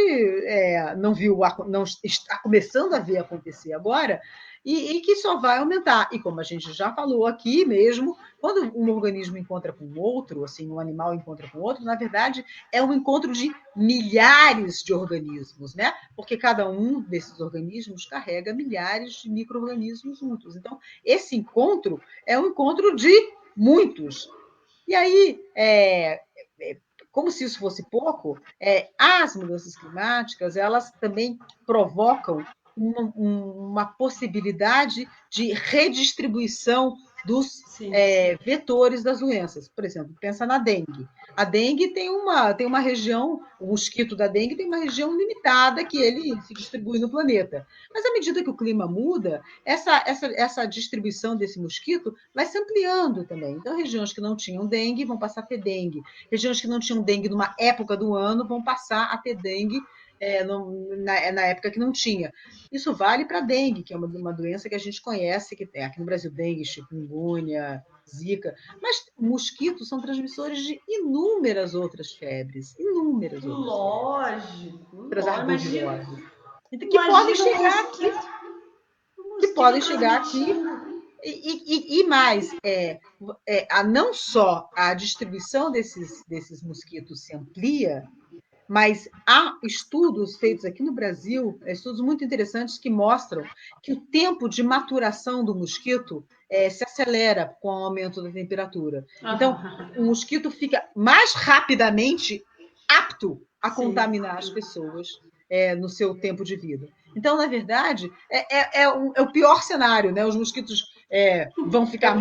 não viu, não está começando a ver acontecer agora, e que só vai aumentar. E como a gente já falou aqui mesmo, quando um organismo encontra com outro, assim, um animal encontra com outro, na verdade, é um encontro de milhares de organismos, né? Porque cada um desses organismos carrega milhares de micro-organismos juntos. Então, esse encontro é um encontro de muitos. E aí, como se isso fosse pouco, as mudanças climáticas elas também provocam uma possibilidade de redistribuição dos vetores das doenças. Por exemplo, pensa na dengue. A dengue tem uma região, o mosquito da dengue tem uma região limitada que ele se distribui no planeta. Mas à medida que o clima muda, essa distribuição desse mosquito vai se ampliando também. Então, regiões que não tinham dengue vão passar a ter dengue. Regiões que não tinham dengue numa época do ano vão passar a ter dengue na época que não tinha. Isso vale para a dengue, que é uma doença que a gente conhece, que tem aqui no Brasil, dengue, chikungunya, zika, mas mosquitos são transmissores de inúmeras outras febres, Lógico, outras imagina, arboviroses, que podem chegar aqui, e mais, não só a distribuição desses mosquitos se amplia, mas há estudos feitos aqui no Brasil, estudos muito interessantes que mostram que o tempo de maturação do mosquito se acelera com o aumento da temperatura. Então, o mosquito fica mais rapidamente apto a contaminar as pessoas no seu tempo de vida. Então, na verdade, é o pior cenário, né? Os mosquitos vão ficar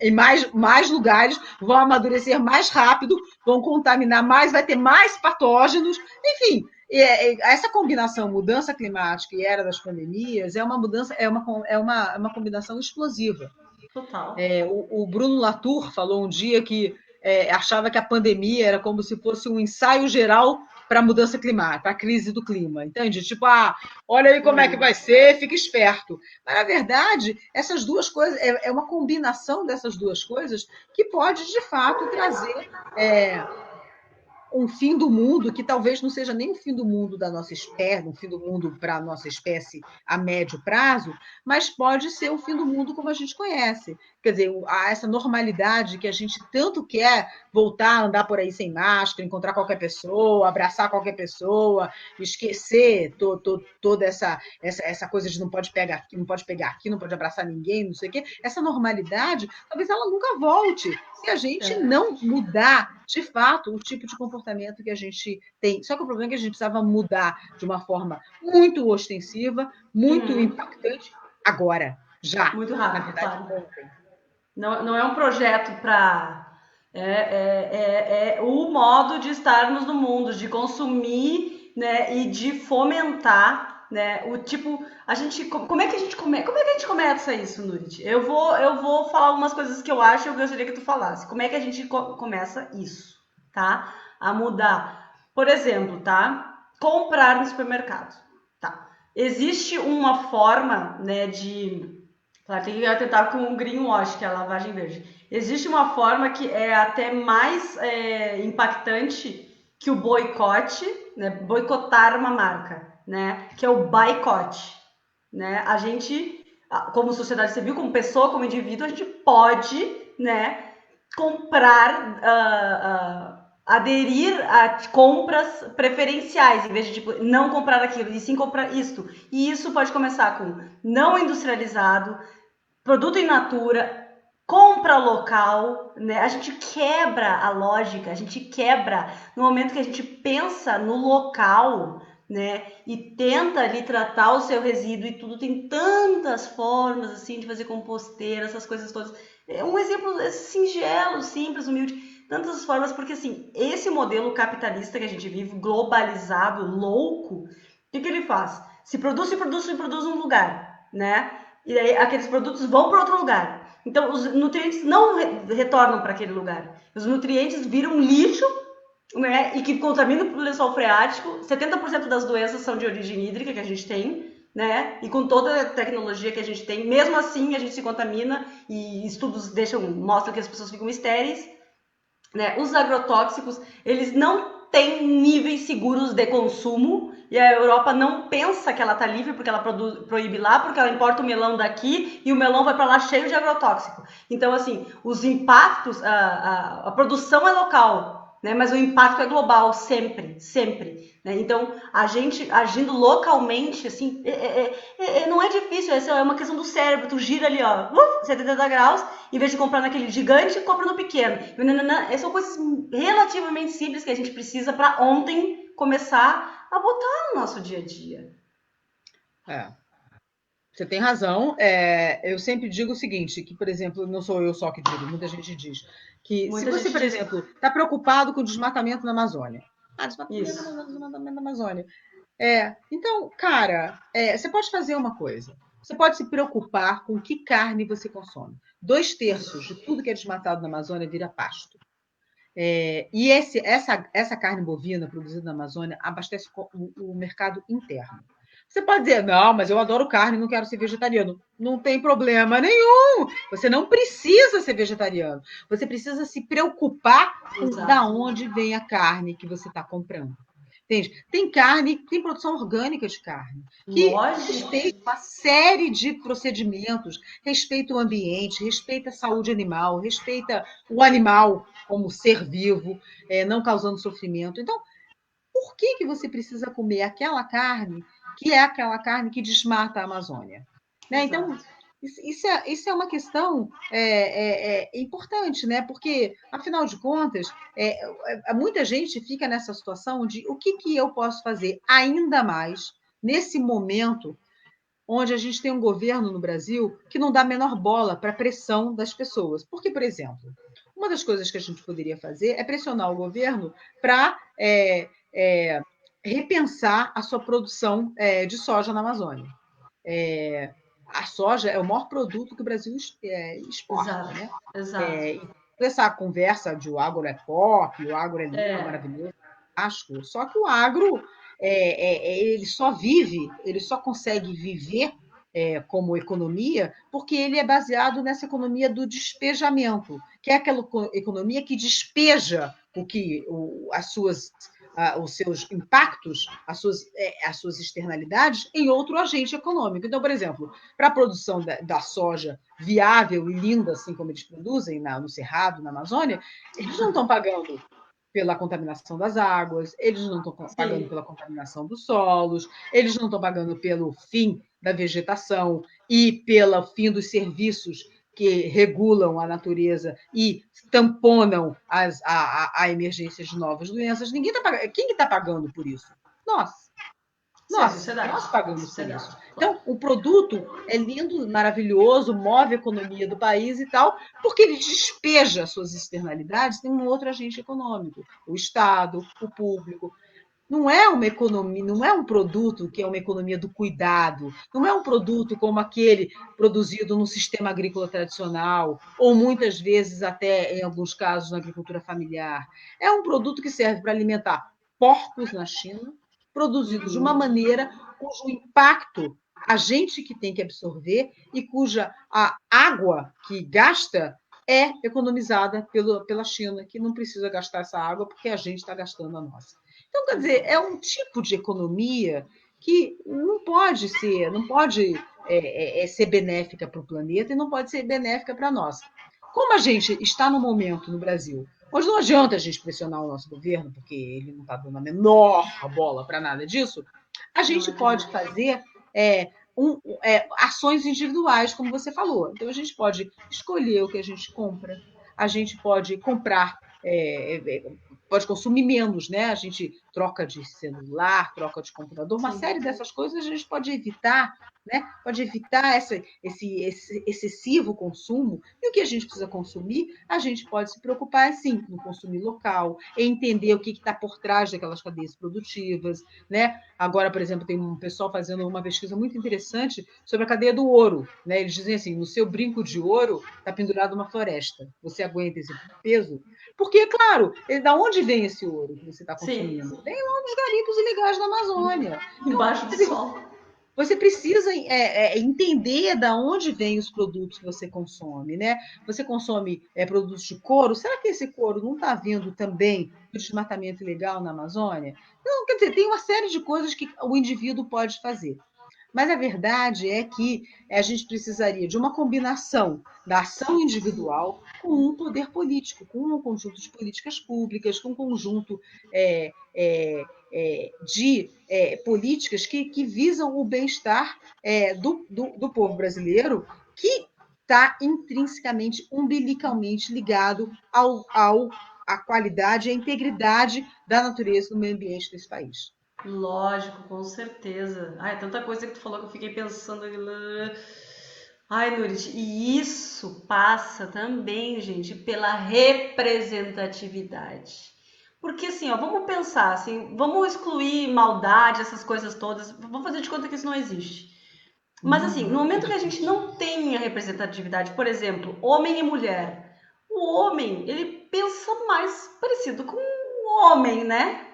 em mais lugares, vão amadurecer mais rápido, vão contaminar mais, vai ter mais patógenos, enfim. Essa combinação mudança climática e era das pandemias é uma mudança, é uma combinação explosiva. Total. O Bruno Latour falou um dia que achava que a pandemia era como se fosse um ensaio geral para a mudança climática, para a crise do clima, entende? Tipo, olha aí como é que vai ser, fica esperto. Mas, na verdade, essas duas coisas, é uma combinação dessas duas coisas que pode, de fato, trazer um fim do mundo, que talvez não seja nem o fim do mundo da nossa espécie, um fim do mundo para a nossa espécie a médio prazo, mas pode ser o fim do mundo como a gente conhece. Quer dizer, essa normalidade que a gente tanto quer voltar a andar por aí sem máscara, encontrar qualquer pessoa, abraçar qualquer pessoa, esquecer toda essa coisa de não pode pegar aqui, não pode abraçar ninguém, não sei o quê. Essa normalidade, talvez ela nunca volte se a gente não mudar, de fato, o tipo de comportamento que a gente tem. Só que o problema é que a gente precisava mudar de uma forma muito ostensiva, muito impactante, agora, já. Muito rápido, na verdade, claro. Não é um projeto para... É o modo de estarmos no mundo, de consumir, né, e de fomentar, né, o tipo... Como é que a gente começa isso, Nurit? Eu vou falar algumas coisas que eu acho e eu gostaria que tu falasse. Como é que a gente começa isso, tá? A mudar. Por exemplo, tá? Comprar no supermercado, tá? Existe uma forma, né, de... Claro, tem que tentar com o greenwash, que é a lavagem verde. Existe uma forma que é até mais impactante que o boicote, né? Boicotar uma marca, né? Que é o boicote, né? A gente, como sociedade civil, como pessoa, como indivíduo, a gente pode, né, comprar, aderir a compras preferenciais, em vez de tipo, não comprar aquilo, e sim comprar isto. E isso pode começar com não industrializado, produto in natura, compra local, né? A gente quebra a lógica, a gente quebra no momento que a gente pensa no local, né? E tenta ali tratar o seu resíduo e tudo. Tem tantas formas assim de fazer composteira, essas coisas todas. É um exemplo singelo, simples, humilde. Tantas formas, porque assim, esse modelo capitalista que a gente vive, globalizado, louco, o que ele faz? Se produz num lugar, né? E aí aqueles produtos vão para outro lugar. Então os nutrientes não retornam para aquele lugar. Os nutrientes viram lixo, né? E que contaminam o lençol freático. 70% das doenças são de origem hídrica que a gente tem, né? E com toda a tecnologia que a gente tem, mesmo assim a gente se contamina e estudos mostram que as pessoas ficam estéreis, né? Os agrotóxicos, eles não têm níveis seguros de consumo. e a Europa não pensa que ela está livre porque ela proíbe lá, porque ela importa o melão daqui e o melão vai para lá cheio de agrotóxico. Então, assim, os impactos, a produção é local, né? Mas o impacto é global, sempre, sempre. Né? Então, a gente agindo localmente, assim, não é difícil, essa é uma questão do cérebro. Tu gira ali, ó, 70 graus, em vez de comprar naquele gigante, compra no pequeno. Essas são coisas relativamente simples que a gente precisa para ontem começar a botar no nosso dia a dia. Você tem razão. Eu sempre digo o seguinte, que, por exemplo, não sou eu só que digo, muita gente diz, que se você, por exemplo, está preocupado com o desmatamento na Amazônia, desmatamento na Amazônia. Então, cara, você pode fazer uma coisa. Você pode se preocupar com que carne você consome. 2/3 de tudo que é desmatado na Amazônia vira pasto. E essa carne bovina produzida na Amazônia abastece o mercado interno. Você pode dizer, não, mas eu adoro carne, não quero ser vegetariano. Não tem problema nenhum. Você não precisa ser vegetariano. Você precisa se preocupar com da onde vem a carne que você está comprando. Entende? Tem carne, tem produção orgânica de carne, que respeita uma série de procedimentos, respeita o ambiente, respeita a saúde animal, respeita o animal como ser vivo, não causando sofrimento. Então, por que você precisa comer aquela carne que é aquela carne que desmata a Amazônia? Né? Então, isso é uma questão importante, né? Porque, afinal de contas, muita gente fica nessa situação de o que eu posso fazer ainda mais nesse momento onde a gente tem um governo no Brasil que não dá a menor bola para a pressão das pessoas. Porque, por exemplo, uma das coisas que a gente poderia fazer é pressionar o governo para repensar a sua produção de soja na Amazônia. A soja é o maior produto que o Brasil exporta. Exato, né? Exato. Essa conversa de o agro é pop, o agro é lindo, maravilhoso, fantástico. Só que o agro ele só vive, ele só consegue viver como economia porque ele é baseado nessa economia do despejamento, que é aquela economia que despeja os seus impactos, as suas externalidades em outro agente econômico. Então, por exemplo, para a produção da soja viável e linda, assim como eles produzem no Cerrado, na Amazônia, eles não estão pagando pela contaminação das águas, eles não estão pagando pela contaminação dos solos, eles não estão pagando pelo fim da vegetação e pelo fim dos serviços que regulam a natureza e tamponam a emergência de novas doenças. Ninguém tá pagando. Quem está pagando por isso? Nós pagamos por isso. Então, o produto é lindo, maravilhoso, move a economia do país e tal, porque ele despeja suas externalidades em um outro agente econômico, o Estado, o público. Não é uma economia, não é um produto que é uma economia do cuidado, não é um produto como aquele produzido no sistema agrícola tradicional, ou muitas vezes até, em alguns casos, na agricultura familiar. É um produto que serve para alimentar porcos na China, produzidos de uma maneira cujo impacto a gente que tem que absorver e cuja a água que gasta é economizada pela China, que não precisa gastar essa água porque a gente está gastando a nossa. Então, quer dizer, é um tipo de economia que não pode ser benéfica para o planeta e não pode ser benéfica para nós. Como a gente está no momento no Brasil, onde não adianta a gente pressionar o nosso governo, porque ele não está dando a menor bola para nada disso, a gente pode fazer ações individuais, como você falou. Então, a gente pode escolher o que a gente compra, a gente pode comprar pode consumir menos, né? A gente troca de celular, troca de computador, uma série dessas coisas a gente pode evitar, né? Pode evitar esse excessivo consumo. E o que a gente precisa consumir, a gente pode se preocupar, sim, no consumir local, em entender o que está por trás daquelas cadeias produtivas, né? Agora, por exemplo, tem um pessoal fazendo uma pesquisa muito interessante sobre a cadeia do ouro, né? Eles dizem assim, no seu brinco de ouro está pendurada uma floresta. Você aguenta esse peso? Porque, claro, da onde vem esse ouro que você está consumindo? Vem lá dos garimpos ilegais da Amazônia. Embaixo do sol. você precisa entender da onde vêm os produtos que você consome, né? Você consome produtos de couro, será que esse couro não está vindo também do desmatamento ilegal na Amazônia? Não, quer dizer, tem uma série de coisas que o indivíduo pode fazer. Mas a verdade é que a gente precisaria de uma combinação da ação individual com um poder político, com um conjunto de políticas públicas, com um conjunto de políticas que visam o bem-estar do povo brasileiro, que está intrinsecamente, umbilicalmente ligado à qualidade e à integridade da natureza do meio ambiente desse país. Lógico, com certeza. Ai, tanta coisa que tu falou que eu fiquei pensando. Ai, Nurit, e isso passa também, gente, pela representatividade. Porque assim, ó, vamos pensar assim, vamos excluir maldade, essas coisas todas, vamos fazer de conta que isso não existe. Mas assim, no momento que a gente não tem a representatividade, por exemplo, homem e mulher, o homem, ele pensa mais parecido com o homem, né?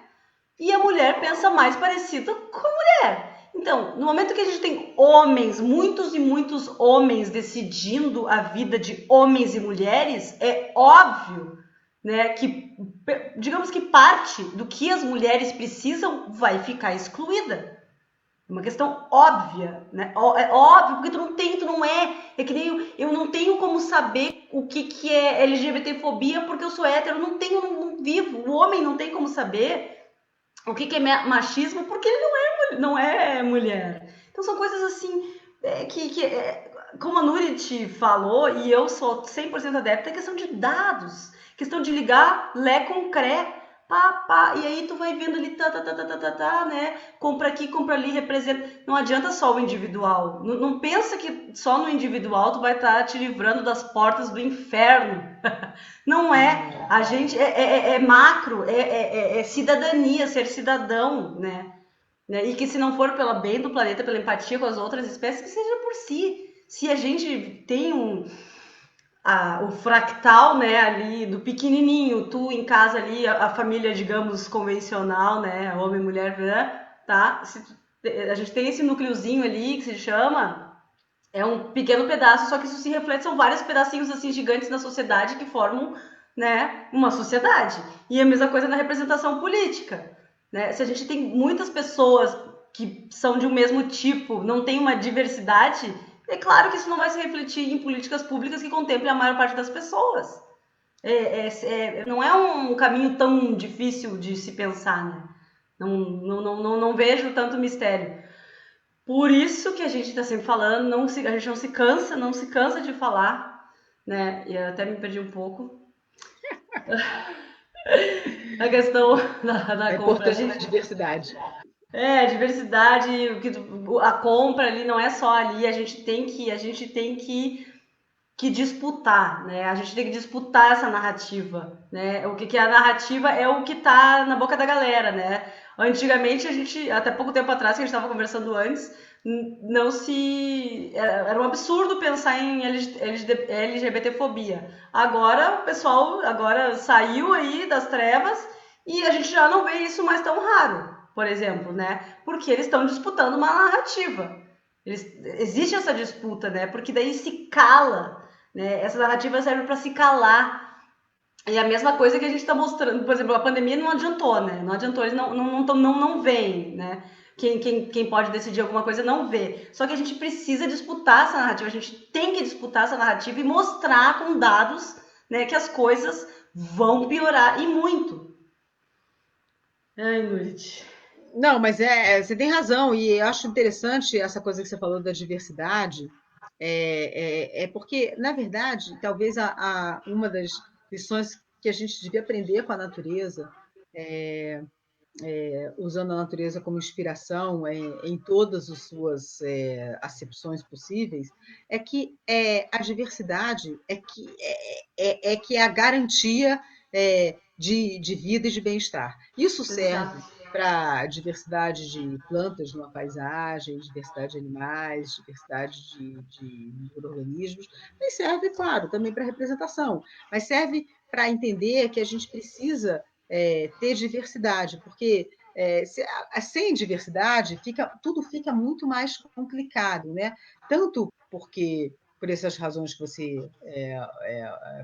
E a mulher pensa mais parecido com a mulher. Então, no momento que a gente tem homens, muitos e muitos homens decidindo a vida de homens e mulheres, é óbvio, né, que digamos que parte do que as mulheres precisam vai ficar excluída. Uma questão óbvia, né? É óbvio, porque tu não é que nem eu não tenho como saber o que é LGBTfobia porque eu sou hétero, eu não tenho, não vivo. O homem não tem como saber o que é machismo porque ele não é mulher. Então são coisas assim como a Nurit falou, e eu sou 100% adepta, é questão de dados, questão de ligar Lé com Cré, pá, pá, e aí tu vai vendo ali, né? Compra aqui, compra ali, representa. Não adianta só o individual. Não pensa que só no individual tu vai estar te livrando das portas do inferno. Não é. A gente é macro, é cidadania, ser cidadão, né? E que se não for pelo bem do planeta, pela empatia com as outras espécies, que seja por si. Se a gente tem o fractal, né, ali do pequenininho, tu em casa ali, a família, digamos, convencional, né, homem, mulher, tá? A gente tem esse núcleozinho ali que se chama, é um pequeno pedaço, só que isso se reflete, são vários pedacinhos assim gigantes na sociedade que formam, né, uma sociedade. E a mesma coisa na representação política, né? Se a gente tem muitas pessoas que são de um mesmo tipo, não tem uma diversidade, é claro que isso não vai se refletir em políticas públicas que contemplem a maior parte das pessoas. Não é um caminho tão difícil de se pensar, né? Não vejo tanto mistério. Por isso que a gente está sempre falando, a gente não se cansa de falar, né? E eu até me perdi um pouco. A questão da compra. A importância da diversidade. A diversidade, a compra ali não é só ali, a gente tem que disputar, né? A gente tem que disputar essa narrativa, né? O que é a narrativa é o que tá na boca da galera, né? Antigamente, até pouco tempo atrás, que a gente estava conversando antes, não se... Era um absurdo pensar em LGBTfobia. Agora, o pessoal saiu aí das trevas e a gente já não vê isso mais tão raro, por exemplo, né? Porque eles estão disputando uma narrativa. Existe essa disputa, né? Porque daí se cala, né? Essa narrativa serve para se calar. E a mesma coisa que a gente está mostrando, por exemplo, a pandemia não adiantou, né? Não adiantou, eles não veem, né? Quem pode decidir alguma coisa não vê. Só que a gente precisa disputar essa narrativa, a gente tem que disputar essa narrativa e mostrar com dados, né, que as coisas vão piorar e muito. Ai, Nurit. Não, mas você tem razão, e eu acho interessante essa coisa que você falou da diversidade, porque, na verdade, talvez uma das lições que a gente devia aprender com a natureza, usando a natureza como inspiração em todas as suas acepções possíveis, é que a diversidade que é a garantia de vida e de bem-estar. Isso serve para diversidade de plantas numa paisagem, diversidade de animais, diversidade de micro-organismos, mas serve, claro, também para representação, mas serve para entender que a gente precisa ter diversidade, porque sem diversidade, tudo fica muito mais complicado, né? Tanto porque, por essas razões que você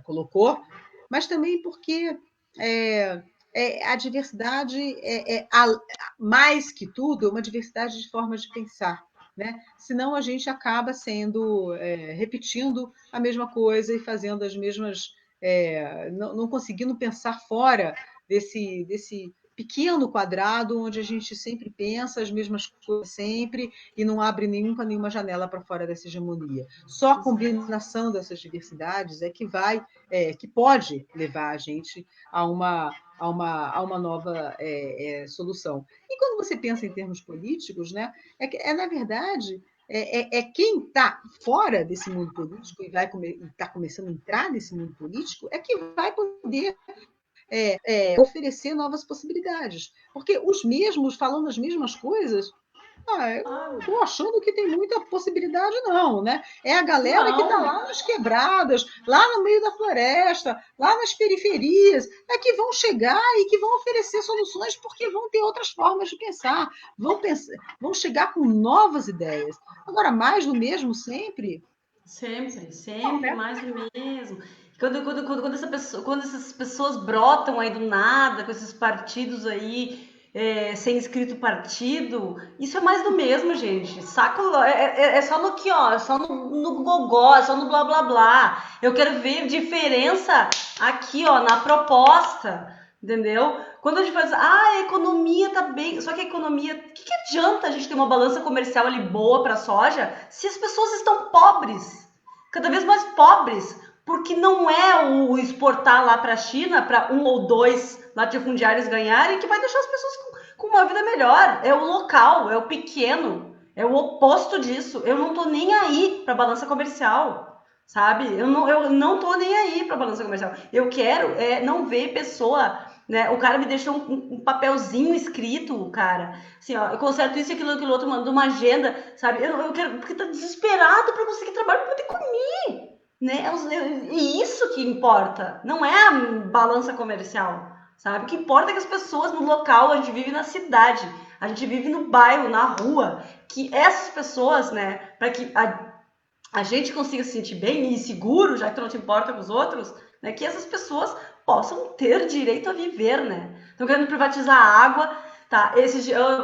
colocou, mas também porque é, a diversidade mais que tudo, é uma diversidade de formas de pensar. Né? Senão a gente acaba repetindo a mesma coisa e fazendo as mesmas. Não conseguindo pensar fora desse pequeno quadrado onde a gente sempre pensa as mesmas coisas sempre e não abre nenhuma janela para fora dessa hegemonia. Só a combinação dessas diversidades que pode levar a gente a uma nova solução. E quando você pensa em termos políticos, né, na verdade, quem está fora desse mundo político e está começando a entrar nesse mundo político é que vai poder oferecer novas possibilidades. Porque os mesmos, falando as mesmas coisas, eu não estou achando que tem muita possibilidade, não, né? É a galera que está lá nas quebradas, lá no meio da floresta, lá nas periferias, que vão chegar e que vão oferecer soluções porque vão ter outras formas de pensar, vão chegar com novas ideias. Agora, mais do mesmo sempre? Sempre mais do mesmo. Quando essas pessoas brotam aí do nada, com esses partidos aí, sem escrito partido, isso é mais do mesmo, gente. Saco, é só no que, ó, é só no gogó, é só no blá blá blá. Eu quero ver diferença aqui, ó, na proposta, entendeu? Quando a gente faz, a economia tá bem, só que a economia, o que adianta a gente ter uma balança comercial ali boa para soja se as pessoas estão pobres? Cada vez mais pobres, porque não é o exportar lá para a China, para 1 ou 2 latifundiários ganharem, que vai deixar as pessoas com uma vida melhor. É o local, é o pequeno, é o oposto disso. Eu não tô nem aí para balança comercial, sabe? Eu não tô nem aí para balança comercial. Eu quero não ver pessoa, né? O cara me deixou um papelzinho escrito, cara. Assim, ó, eu conserto isso, aquilo outro, mando uma agenda, sabe? Eu quero, porque tá desesperado para conseguir trabalho para poder comer, né? E isso que importa, não é a balança comercial, sabe? O que importa é que as pessoas no local, a gente vive na cidade, a gente vive no bairro, na rua, que essas pessoas, né, para que a gente consiga se sentir bem e seguro, já que tu não te importa com os outros, né, que essas pessoas possam ter direito a viver, né? Estão querendo privatizar a água, tá?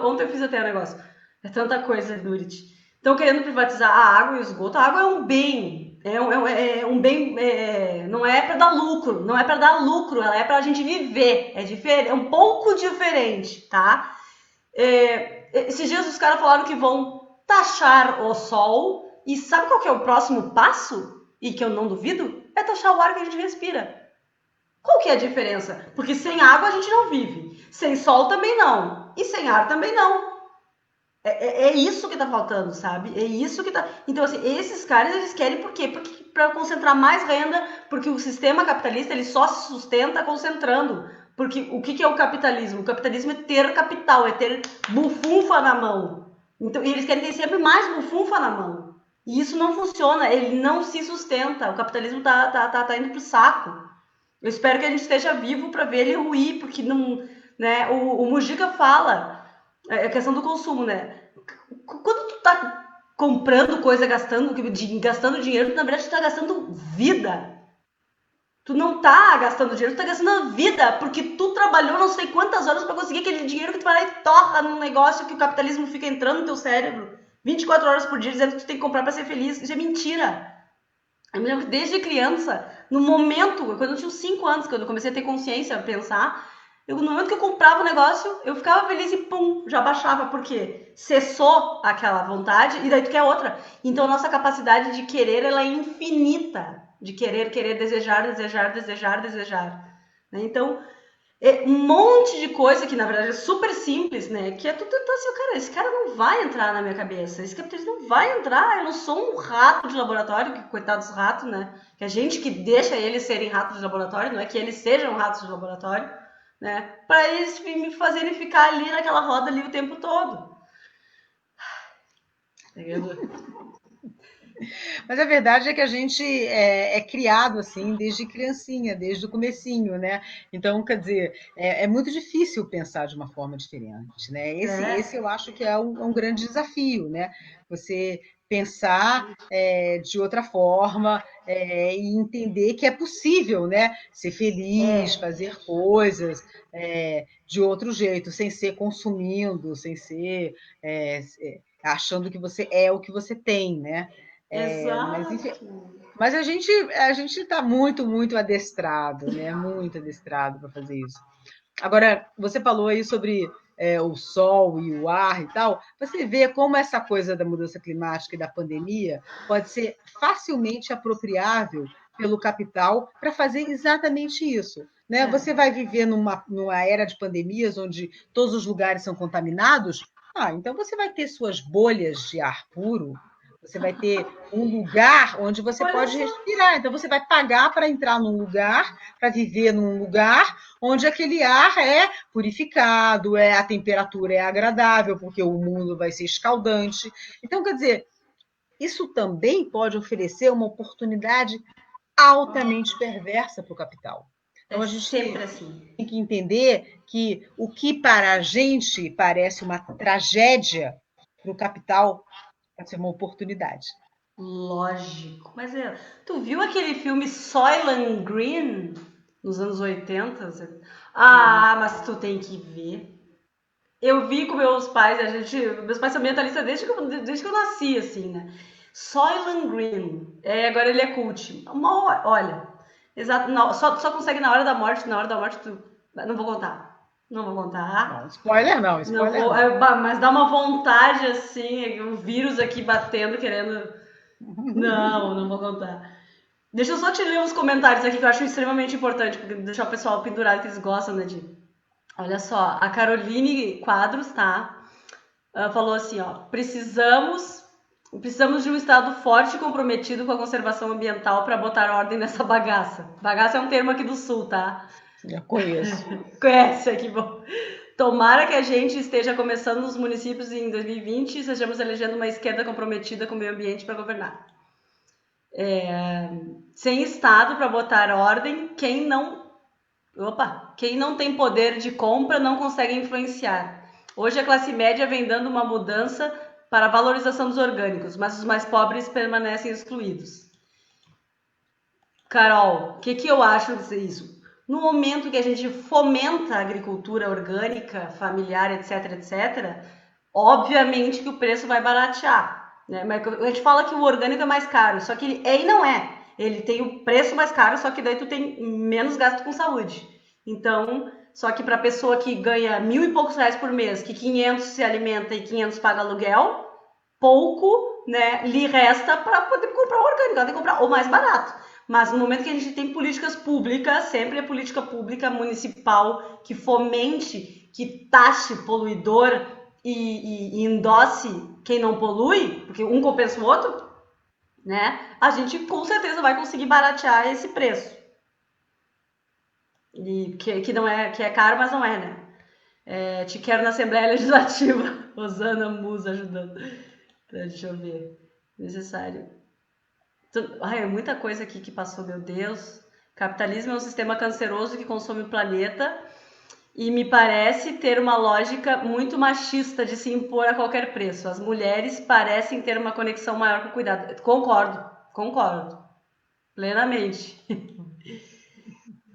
Ontem eu fiz até um negócio, é tanta coisa, Durit. Estão querendo privatizar a água e o esgoto. A água é um bem, um bem, não é para dar lucro, não é para dar lucro, ela é para a gente viver, é diferente, é um pouco diferente, tá? Esses dias os caras falaram que vão taxar o sol, e sabe qual que é o próximo passo? E que eu não duvido? É taxar o ar que a gente respira. Qual que é a diferença? Porque sem água a gente não vive, sem sol também não, e sem ar também não. É isso que tá faltando, sabe? É isso que tá. Então, assim, esses caras, eles querem por quê? Porque para concentrar mais renda, porque o sistema capitalista, ele só se sustenta concentrando. Porque o que é o capitalismo? O capitalismo é ter capital, é ter bufunfa na mão. Então, e eles querem ter sempre mais bufunfa na mão. E isso não funciona, ele não se sustenta. O capitalismo tá indo pro saco. Eu espero que a gente esteja vivo para ver ele ruir, porque não, né? O Mujica fala, a questão do consumo, né? Quando tu tá comprando coisa, gastando dinheiro, tu, na verdade tu tá gastando vida. Tu não tá gastando dinheiro, tu tá gastando a vida, porque tu trabalhou não sei quantas horas para conseguir aquele dinheiro que tu vai lá e torra num negócio que o capitalismo fica entrando no teu cérebro 24 horas por dia, dizendo que tu tem que comprar para ser feliz. Isso é mentira. Eu me lembro que desde criança, no momento, quando eu tinha uns 5 anos, quando eu comecei a ter consciência, a pensar, no momento que eu comprava o negócio, eu ficava feliz e pum, já baixava, porque cessou aquela vontade e daí tu quer outra. Então a nossa capacidade de querer, ela é infinita. De querer, desejar. Né? Então, um monte de coisa que na verdade é super simples, né? Que é tu tentar assim, cara, esse cara não vai entrar na minha cabeça, esse capitalista não vai entrar, eu não sou um rato de laboratório, que coitados dos ratos, né? Que a gente que deixa eles serem ratos de laboratório, não é que eles sejam ratos de laboratório, né? Para eles me fazerem ficar ali naquela roda ali o tempo todo. Mas a verdade é que a gente é criado assim desde criancinha, desde o comecinho, né? Então, quer dizer, é muito difícil pensar de uma forma diferente, né? Esse É, eu acho que é um grande desafio, né? Você pensar de outra forma e entender que é possível, né? Ser feliz, é, fazer coisas de outro jeito, sem ser consumindo, sem ser achando que você é o que você tem, né? Mas, enfim, exato. mas a gente está muito, muito adestrado, né? Muito adestrado para fazer isso. Agora, você falou aí sobre o sol e o ar e tal. Você vê como essa coisa da mudança climática e da pandemia pode ser facilmente apropriável pelo capital para fazer exatamente isso. Né? É. Você vai viver numa era de pandemias onde todos os lugares são contaminados. Então você vai ter suas bolhas de ar puro, você vai ter um lugar onde você Olha pode só. respirar. Então você vai pagar para entrar num lugar, para viver num lugar onde aquele ar é purificado, a temperatura é agradável, porque o mundo vai ser escaldante. Então, quer dizer, isso também pode oferecer uma oportunidade altamente perversa para o capital. É Então, a gente sempre assim. tem que entender que o que para a gente parece uma tragédia, para o capital pode ser uma oportunidade. Lógico. Mas tu viu aquele filme Soylent Green nos anos 80? Ah, mas tu tem que ver. Eu vi com meus pais, meus pais são ambientalistas desde que eu nasci, assim, né? Soylent Green. Agora ele é cult. Olha, exato, não, só consegue na hora da morte tu, não vou contar. Não vou Não, contar. spoiler não, Não spoiler vou, não. mas dá uma vontade assim, um vírus aqui batendo, querendo. Não, não vou contar. Deixa eu só te ler uns comentários aqui que eu acho extremamente importante, porque deixar o pessoal pendurado que eles gostam, né, de. Olha só, a Caroline Quadros, tá? Falou assim, ó, precisamos de um Estado forte e comprometido com a conservação ambiental para botar ordem nessa bagaça. Bagaça é um termo aqui do Sul, tá? Já conheço. Conhece aqui, bom. Tomara que a gente esteja começando nos municípios em 2020 e estejamos elegendo uma esquerda comprometida com o meio ambiente para governar. Sem Estado para botar ordem, quem não tem poder de compra não consegue influenciar. Hoje a classe média vem dando uma mudança para a valorização dos orgânicos, mas os mais pobres permanecem excluídos. Carol, o que eu acho disso? No momento que a gente fomenta a agricultura orgânica, familiar, etc, etc, obviamente que o preço vai baratear. Né? Mas a gente fala que o orgânico é mais caro, só que ele não é. Ele tem o preço mais caro, só que daí tu tem menos gasto com saúde. Então, só que para a pessoa que ganha 1.000 e poucos reais por mês, que 500 se alimenta e 500 paga aluguel, pouco, né, lhe resta para poder comprar o orgânico, ela tem que comprar o mais barato. Mas no momento que a gente tem políticas públicas, sempre a política pública municipal que fomente, que taxe poluidor e endosse quem não polui, porque um compensa o outro, né? A gente com certeza vai conseguir baratear esse preço. E que não é, que é caro, mas não é, né? Te quero na Assembleia Legislativa. Rosana Musa ajudando. Deixa eu ver. Necessário. É muita coisa aqui que passou, meu Deus. Capitalismo é um sistema canceroso que consome o planeta e me parece ter uma lógica muito machista de se impor a qualquer preço. As mulheres parecem ter uma conexão maior com o cuidado. Concordo. Plenamente.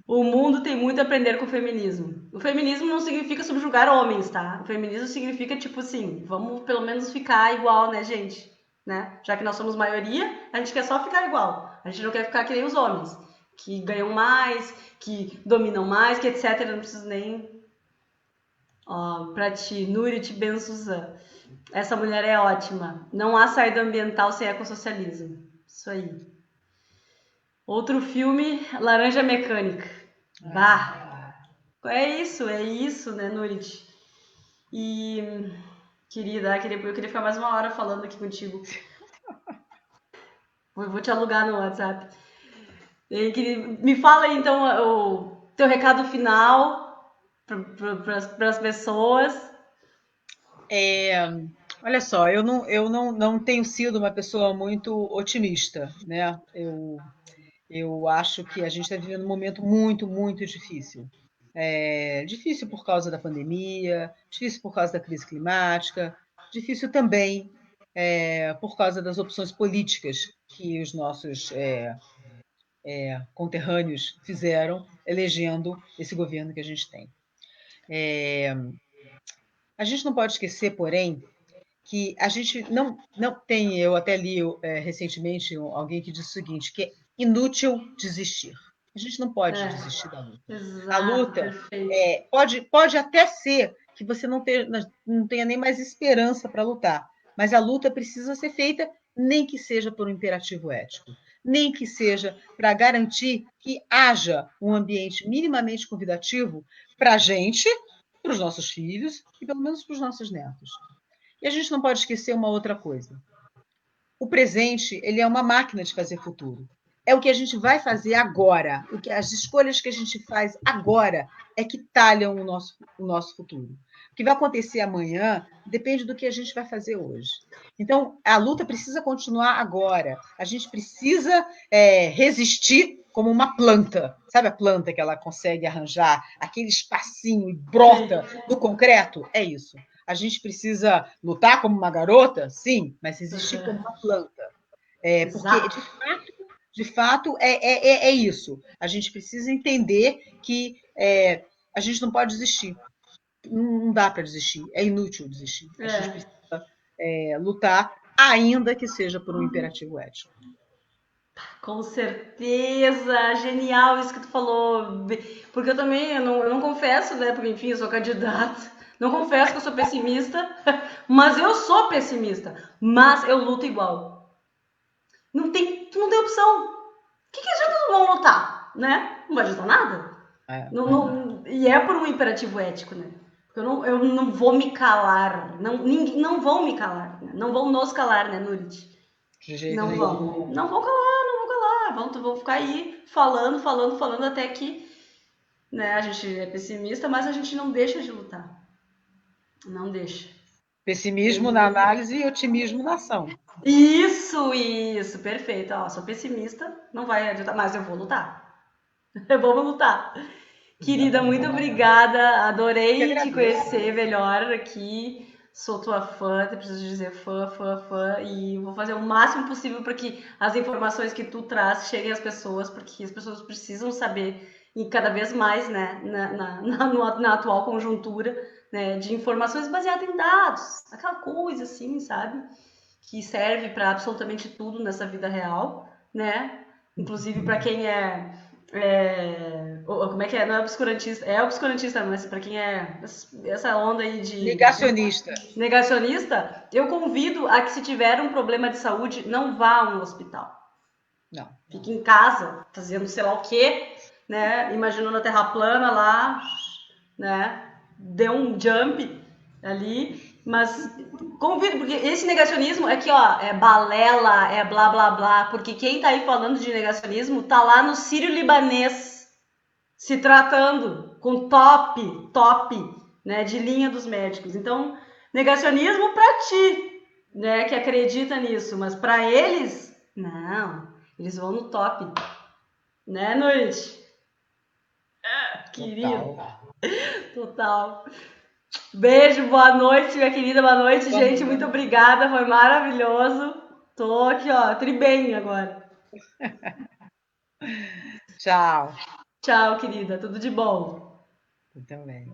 O mundo tem muito a aprender com o feminismo. O feminismo não significa subjugar homens, tá? O feminismo significa, tipo assim, vamos pelo menos ficar igual, né, gente? Né? Já que nós somos maioria, a gente quer só ficar igual. A gente não quer ficar que nem os homens, que ganham mais, que dominam mais, que etc. Eu não preciso nem. Ó, pra ti, Nurit Ben Suzan. Essa mulher é ótima. Não há saída ambiental sem ecossocialismo. Isso aí. Outro filme, Laranja Mecânica. Bah! É isso, né, Nurit? E, querida, eu queria ficar mais uma hora falando aqui contigo. Vou te alugar no WhatsApp. Me fala aí, então, o teu recado final para as pessoas. Olha só, eu não tenho sido uma pessoa muito otimista, né? Eu acho que a gente está vivendo um momento muito, muito difícil. Difícil por causa da pandemia, difícil por causa da crise climática, difícil também por causa das opções políticas que os nossos conterrâneos fizeram, elegendo esse governo que a gente tem. A gente não pode esquecer, porém, que a gente não tem, eu até li recentemente alguém que disse o seguinte, que é inútil desistir. A gente não pode É, desistir da luta. A exato, luta perfeito. pode até ser que você não tenha nem mais esperança para lutar, mas a luta precisa ser feita nem que seja por um imperativo ético, nem que seja para garantir que haja um ambiente minimamente convidativo para a gente, para os nossos filhos e pelo menos para os nossos netos. E a gente não pode esquecer uma outra coisa. O presente, ele é uma máquina de fazer futuro. É o que a gente vai fazer agora, as escolhas que a gente faz agora é que talham o nosso futuro. O que vai acontecer amanhã depende do que a gente vai fazer hoje. Então, a luta precisa continuar agora. A gente precisa resistir como uma planta. Sabe a planta que ela consegue arranjar aquele espacinho e brota Sim. no concreto? É isso. A gente precisa lutar como uma garota? Sim, mas resistir como uma planta. Porque, Exato. de fato é isso. A gente precisa entender que a gente não pode desistir. Não dá para desistir. É inútil desistir. A gente É. precisa lutar, ainda que seja por um imperativo ético. Com certeza, genial isso que tu falou. Porque eu também, eu não confesso, né? Porque enfim, eu sou candidata. Não confesso que eu sou pessimista, mas eu sou pessimista. Mas eu luto igual. Tu não tem opção. O que adianta tu não lutar, né? Não vai adiantar nada. É. E é por um imperativo ético, né? Eu não vou me calar. Não vão me calar. Né? Não vão nos calar, né, Nurit? De jeito Não nenhum. vão. Não vão calar, não vão calar. Vão ficar aí falando, falando, falando até que, né, a gente é pessimista, mas a gente não deixa de lutar. Não deixa. Pessimismo na análise e otimismo na ação. Isso, perfeito. Ó, sou pessimista, não vai adiantar, mas eu vou lutar. Eu vou lutar. Querida, muito Exatamente. obrigada. Eu que Adorei te agradeço. conhecer melhor aqui. Sou tua fã, preciso dizer fã, fã, fã. E vou fazer o máximo possível para que as informações que tu traz cheguem às pessoas, porque as pessoas precisam saber, e cada vez mais, né, na atual conjuntura, né, de informações baseadas em dados. Aquela coisa assim, sabe? Que serve para absolutamente tudo nessa vida real, né? Inclusive para quem como é que é? Não é obscurantista, é obscurantista, mas para quem é essa onda aí de Negacionista. negacionista, eu convido a que se tiver um problema de saúde, não vá a um hospital. Não. Fique em casa, fazendo sei lá o quê, né? Imaginando a Terra plana lá, né? Deu um jump ali, mas convido, porque esse negacionismo é que, ó, é balela, é blá blá blá, porque quem tá aí falando de negacionismo tá lá no Sírio-Libanês se tratando com top, né, de linha dos médicos. Então, negacionismo para ti, né, que acredita nisso, mas para eles, não, eles vão no top, né, Noite? Querido, Total. total. Beijo, boa noite, minha querida, boa noite, Boa gente, muito noite. obrigada, foi maravilhoso. Tô aqui, ó, tri bem agora. Tchau. Tchau, querida, tudo de bom. Eu também.